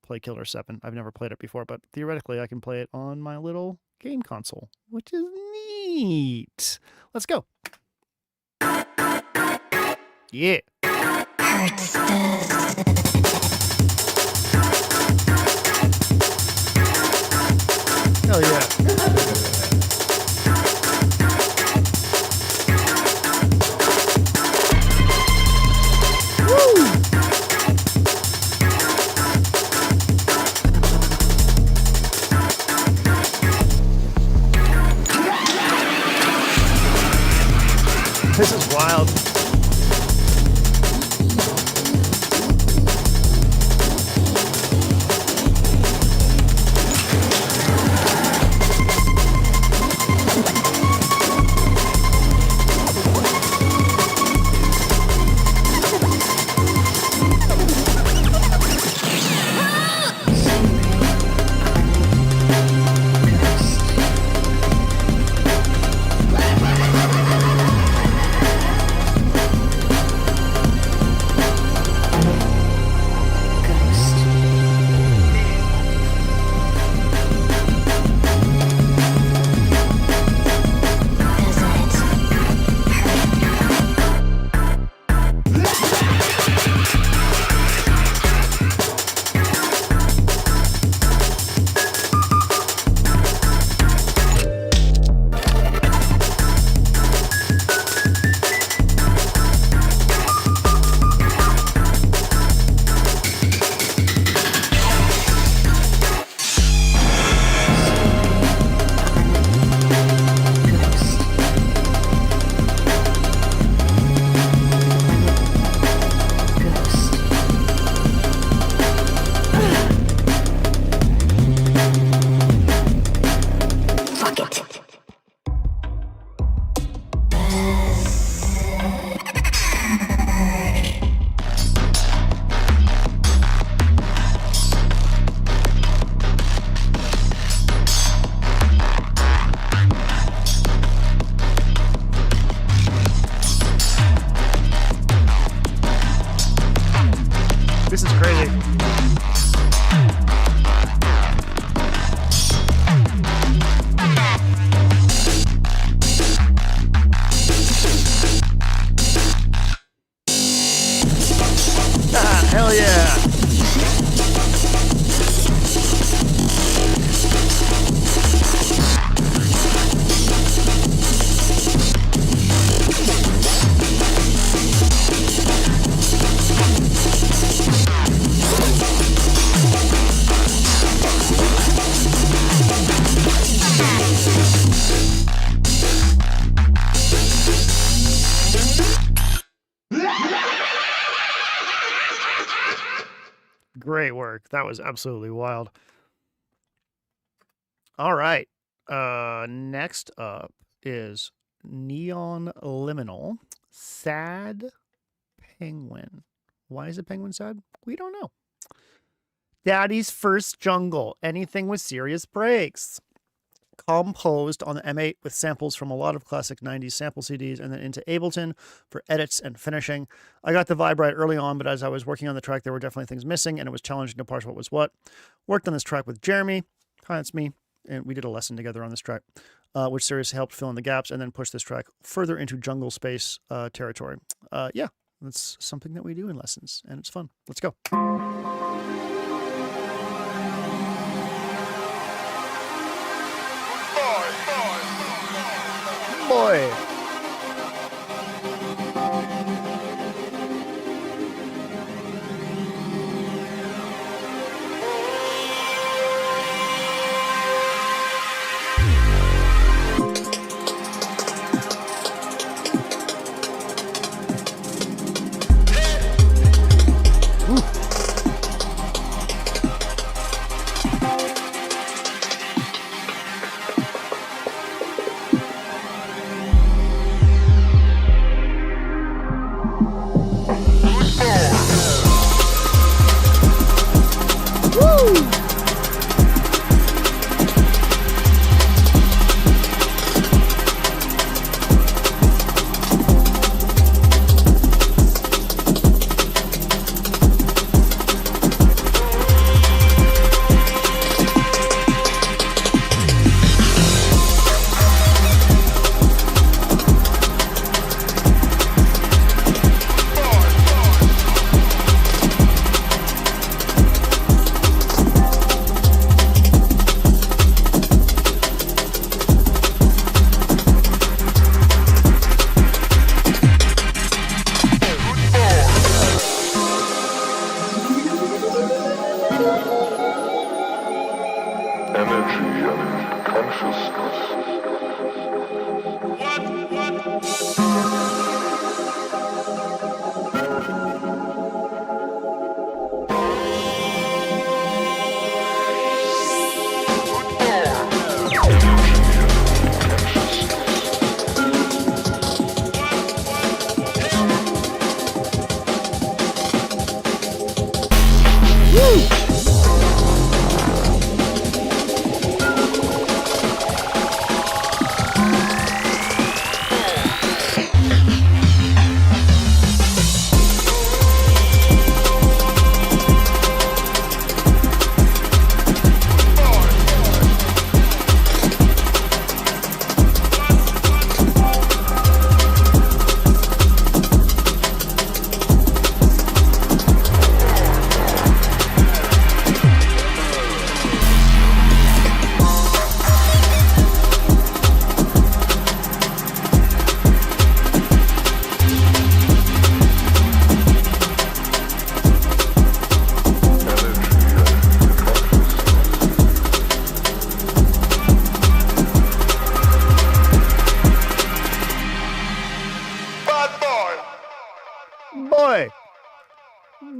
play Killer 7. I've never played it before, but theoretically I can play it on my little game console, which is neat. Let's go. Yeah. Hell yeah. Woo! This is wild. This is crazy. Ah, hell yeah. Great work. That was absolutely wild. All right. Next up is Neon Liminal. Sad Penguin. Why is a penguin sad? We don't know. Daddy's First Jungle. Anything with serious breaks. Composed on the M8 with samples from a lot of classic 90s sample CDs and then into Ableton for edits and finishing. I got the vibe right early on, but as I was working on the track, there were definitely things missing and it was challenging to parse what was what. Worked on this track with Jeremy. Hi, it's me. And we did a lesson together on this track, which seriously helped fill in the gaps and then push this track further into jungle space territory. Yeah, that's something that we do in lessons and it's fun. Let's go. Boy.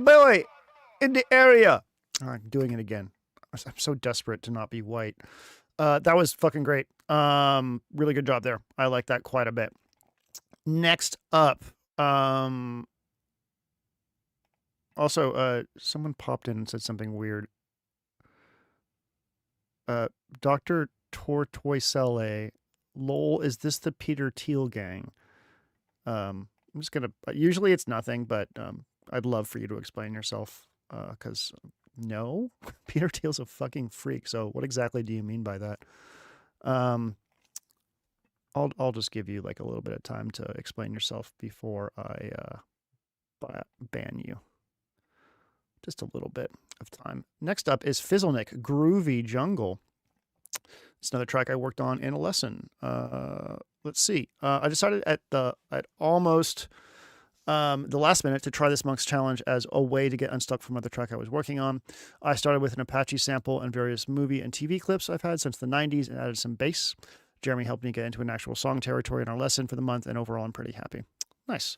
Boy, in the area. Oh, I'm doing it again. I'm so desperate to not be white. That was fucking great. Really good job there. I like that quite a bit. Next up, also, someone popped in and said something weird. Dr. Tortoiselle, lol, is this the Peter Thiel gang? I'm just gonna, usually it's nothing, but I'd love for you to explain yourself, because no, Peter Thiel's a fucking freak, so what exactly do you mean by that? I'll just give you like a little bit of time to explain yourself before I ban you. Just a little bit of time. Next up is Fizzlenick, Groovy Jungle. It's another track I worked on in a lesson. Let's see. I decided at almost the last minute to try this Monk's Challenge as a way to get unstuck from another track I was working on. I started with an Apache sample and various movie and TV clips I've had since the 90s and added some bass. Jeremy helped me get into an actual song territory in our lesson for the month, and overall I'm pretty happy. Nice.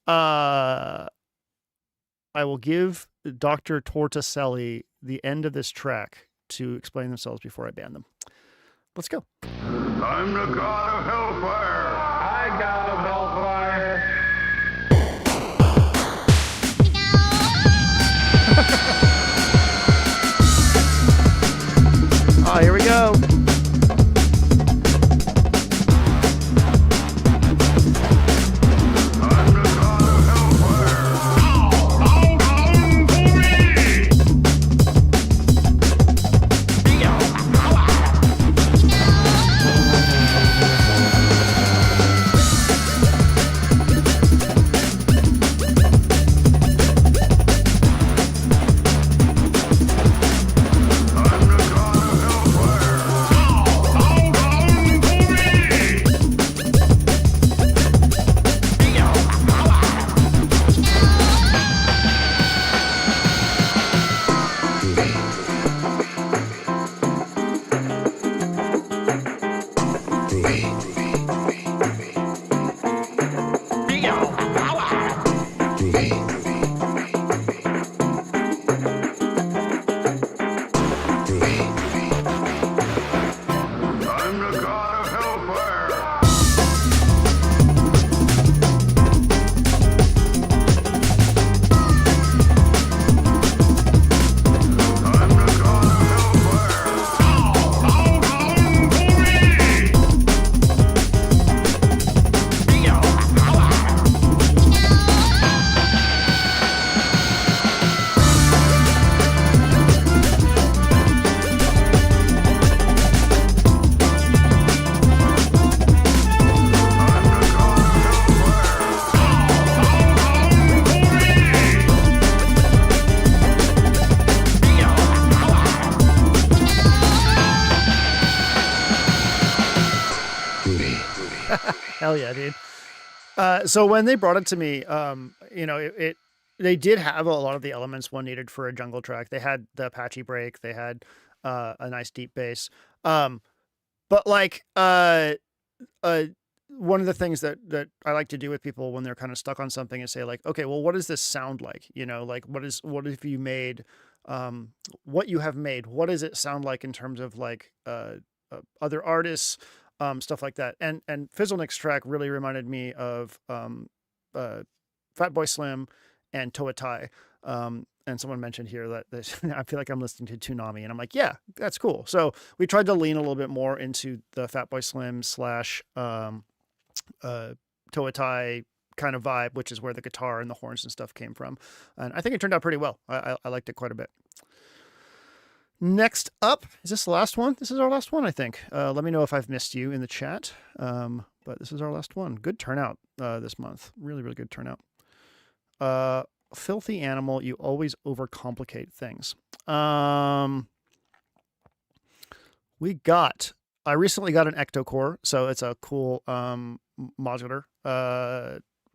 I will give Dr. Tortoselli the end of this track to explain themselves before I ban them. Let's go. I'm the god of hellfire. Hell yeah, dude. So when they brought it to me, they did have a lot of the elements one needed for a jungle track. They had the Apache break, they had a nice deep bass. But like one of the things that I like to do with people when they're kind of stuck on something is say like, okay, well, what does this sound like? Like what have you made, what you have made, what does it sound like in terms of like other artists, stuff like that. And Fizzlenik's track really reminded me of Fatboy Slim and Toa Tai. And someone mentioned here that I feel like I'm listening to Toonami, and I'm like, yeah, that's cool. So we tried to lean a little bit more into the Fatboy Slim / Toa Tai kind of vibe, which is where the guitar and the horns and stuff came from. And I think it turned out pretty well. I liked it quite a bit. Next up, is this the last one? This is our last one, I think. Let me know if I've missed you in the chat. But this is our last one. Good turnout this month. Really, really good turnout. Filthy Animal, you always overcomplicate things. I recently got an Ectocore, so it's a cool modular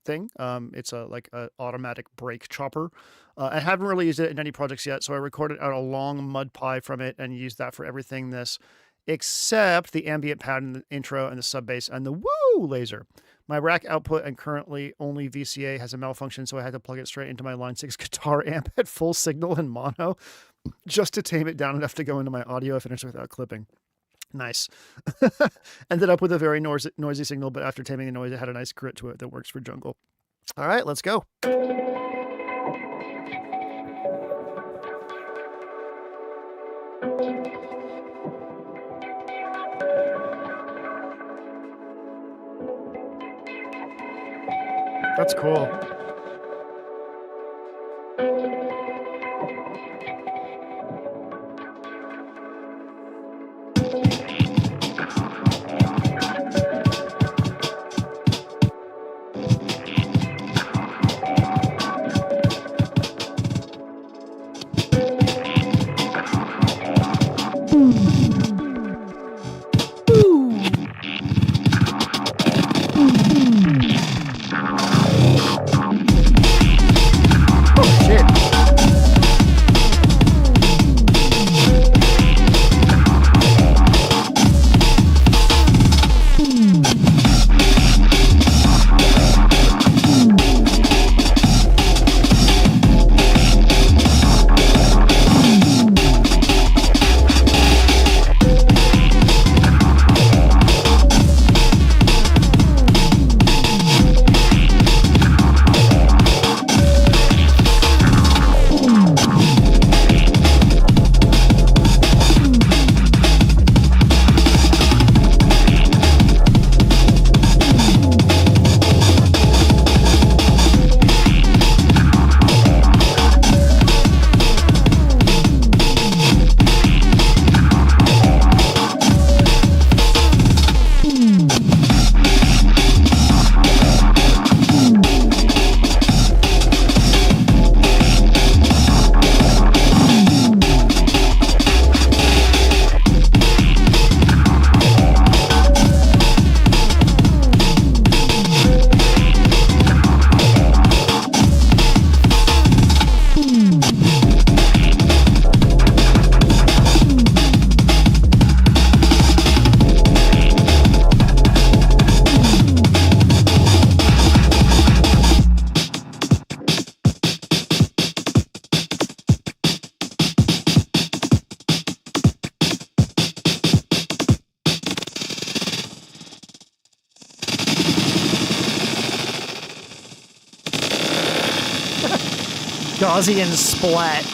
thing. It's like an automatic brake chopper. I haven't really used it in any projects yet, so I recorded out a long mud pie from it and used that for everything except the ambient pad in the intro and the sub bass and the woo laser. My rack output and currently only VCA has a malfunction, so I had to plug it straight into my Line 6 guitar amp at full signal and mono just to tame it down enough to go into my audio finish without clipping. Nice. Ended up with a very noisy signal, but after taming the noise, it had a nice grit to it that works for jungle. All right, let's go. That's cool. Gaussian splat.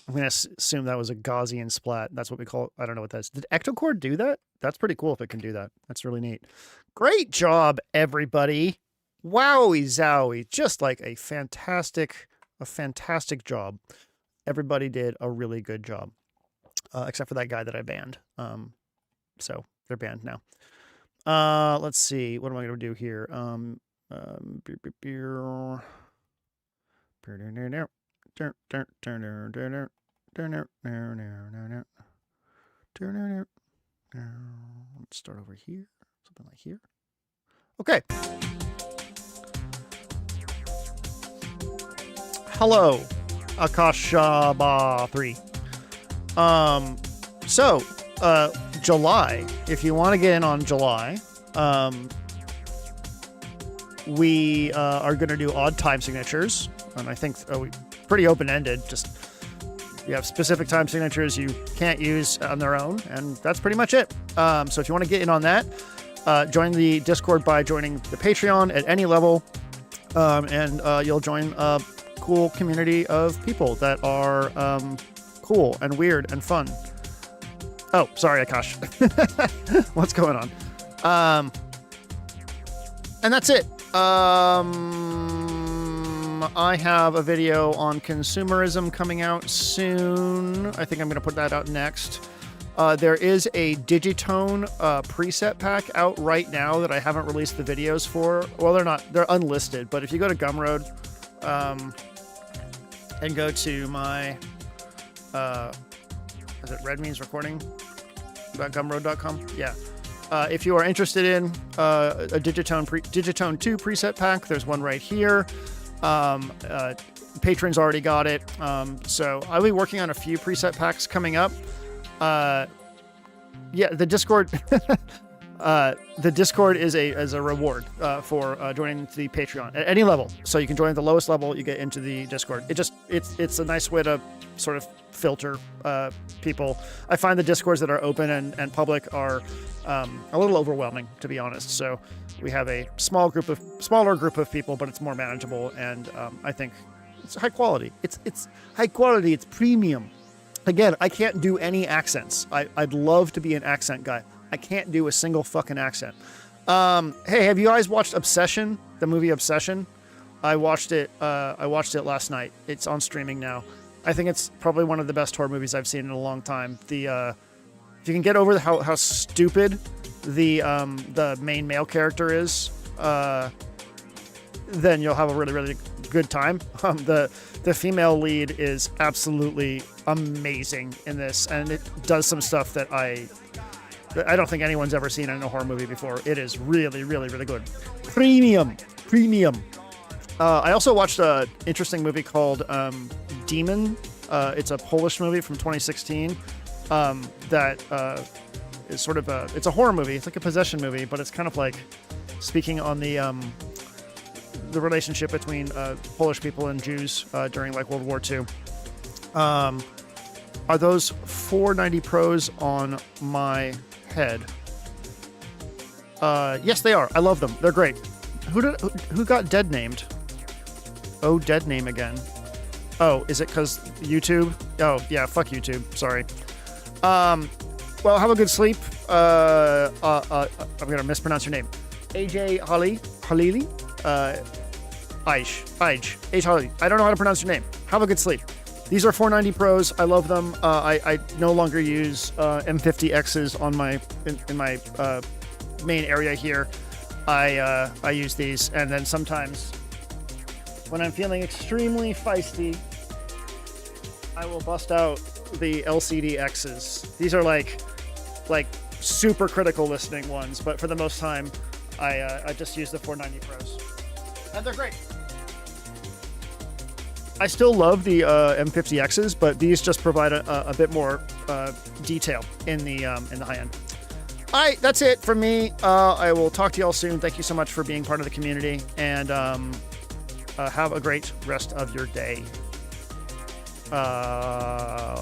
I'm going to assume that was a Gaussian splat. That's what we call it. I don't know what that is. Did Ectocore do that? That's pretty cool if it can do that. That's really neat. Great job, everybody. Wowie zowie. Just like a fantastic job. Everybody did a really good job. Except for that guy that I banned. So they're banned now. Let's see. What am I going to do here? Let's start over here. Something like here. Okay. Hello, Akashaba 3. So, July, if you want to get in on July, we are going to do odd time signatures, and I think pretty open-ended. Just you have specific time signatures you can't use on their own, and that's pretty much it. So if you want to get in on that, join the Discord by joining the Patreon at any level, and you'll join a cool community of people that are cool and weird and fun. Oh, sorry, Akash. What's going on? And that's it. I have a video on consumerism coming out soon. I think I'm going to put that out next. There is a Digitone preset pack out right now that I haven't released the videos for. Well, they're unlisted, but if you go to Gumroad and go to my, is it Red Means Recording? Gumroad.com? Yeah. If you are interested in a Digitone 2 preset pack, there's one right here. Patrons already got it. So I'll be working on a few preset packs coming up. Yeah, the Discord, the Discord is a reward for joining the Patreon at any level. So you can join at the lowest level, you get into the Discord. It's a nice way to sort of filter people. I find the Discords that are open and public are a little overwhelming, to be honest. So we have a smaller group of people, but it's more manageable, and I think it's high quality. It's high quality. It's premium. Again, I can't do any accents. I'd love to be an accent guy. I can't do a single fucking accent. Hey, have you guys watched Obsession? The movie Obsession? I watched it last night. It's on streaming now. I think it's probably one of the best horror movies I've seen in a long time. If you can get over how stupid the main male character is, then you'll have a really, really good time. The female lead is absolutely amazing in this, and it does some stuff that I don't think anyone's ever seen in a horror movie before. It is really, really, really good. Premium. I also watched an interesting movie called Demon. It's a Polish movie from 2016 that is sort of it's a horror movie. It's like a possession movie, but it's kind of like speaking on the relationship between Polish people and Jews during like World War II. Are those 490 Pros on my head? Yes, they are. I love them. They're great. Who got dead named? Oh, dead name again. Oh, is it because YouTube? Oh, yeah, fuck YouTube. Sorry. Well, have a good sleep. I'm going to mispronounce your name. AJ Halili? H. Halili. I don't know how to pronounce your name. Have a good sleep. These are 490 Pros. I love them. I no longer use M50Xs on in my main area here. I use these, and then sometimes when I'm feeling extremely feisty, I will bust out the LCD Xs. These are like super critical listening ones, but for the most time, I just use the 490 Pros, and they're great. I still love the M50Xs, but these just provide a bit more detail in the high end. All right, that's it from me. I will talk to you all soon. Thank you so much for being part of the community, and have a great rest of your day.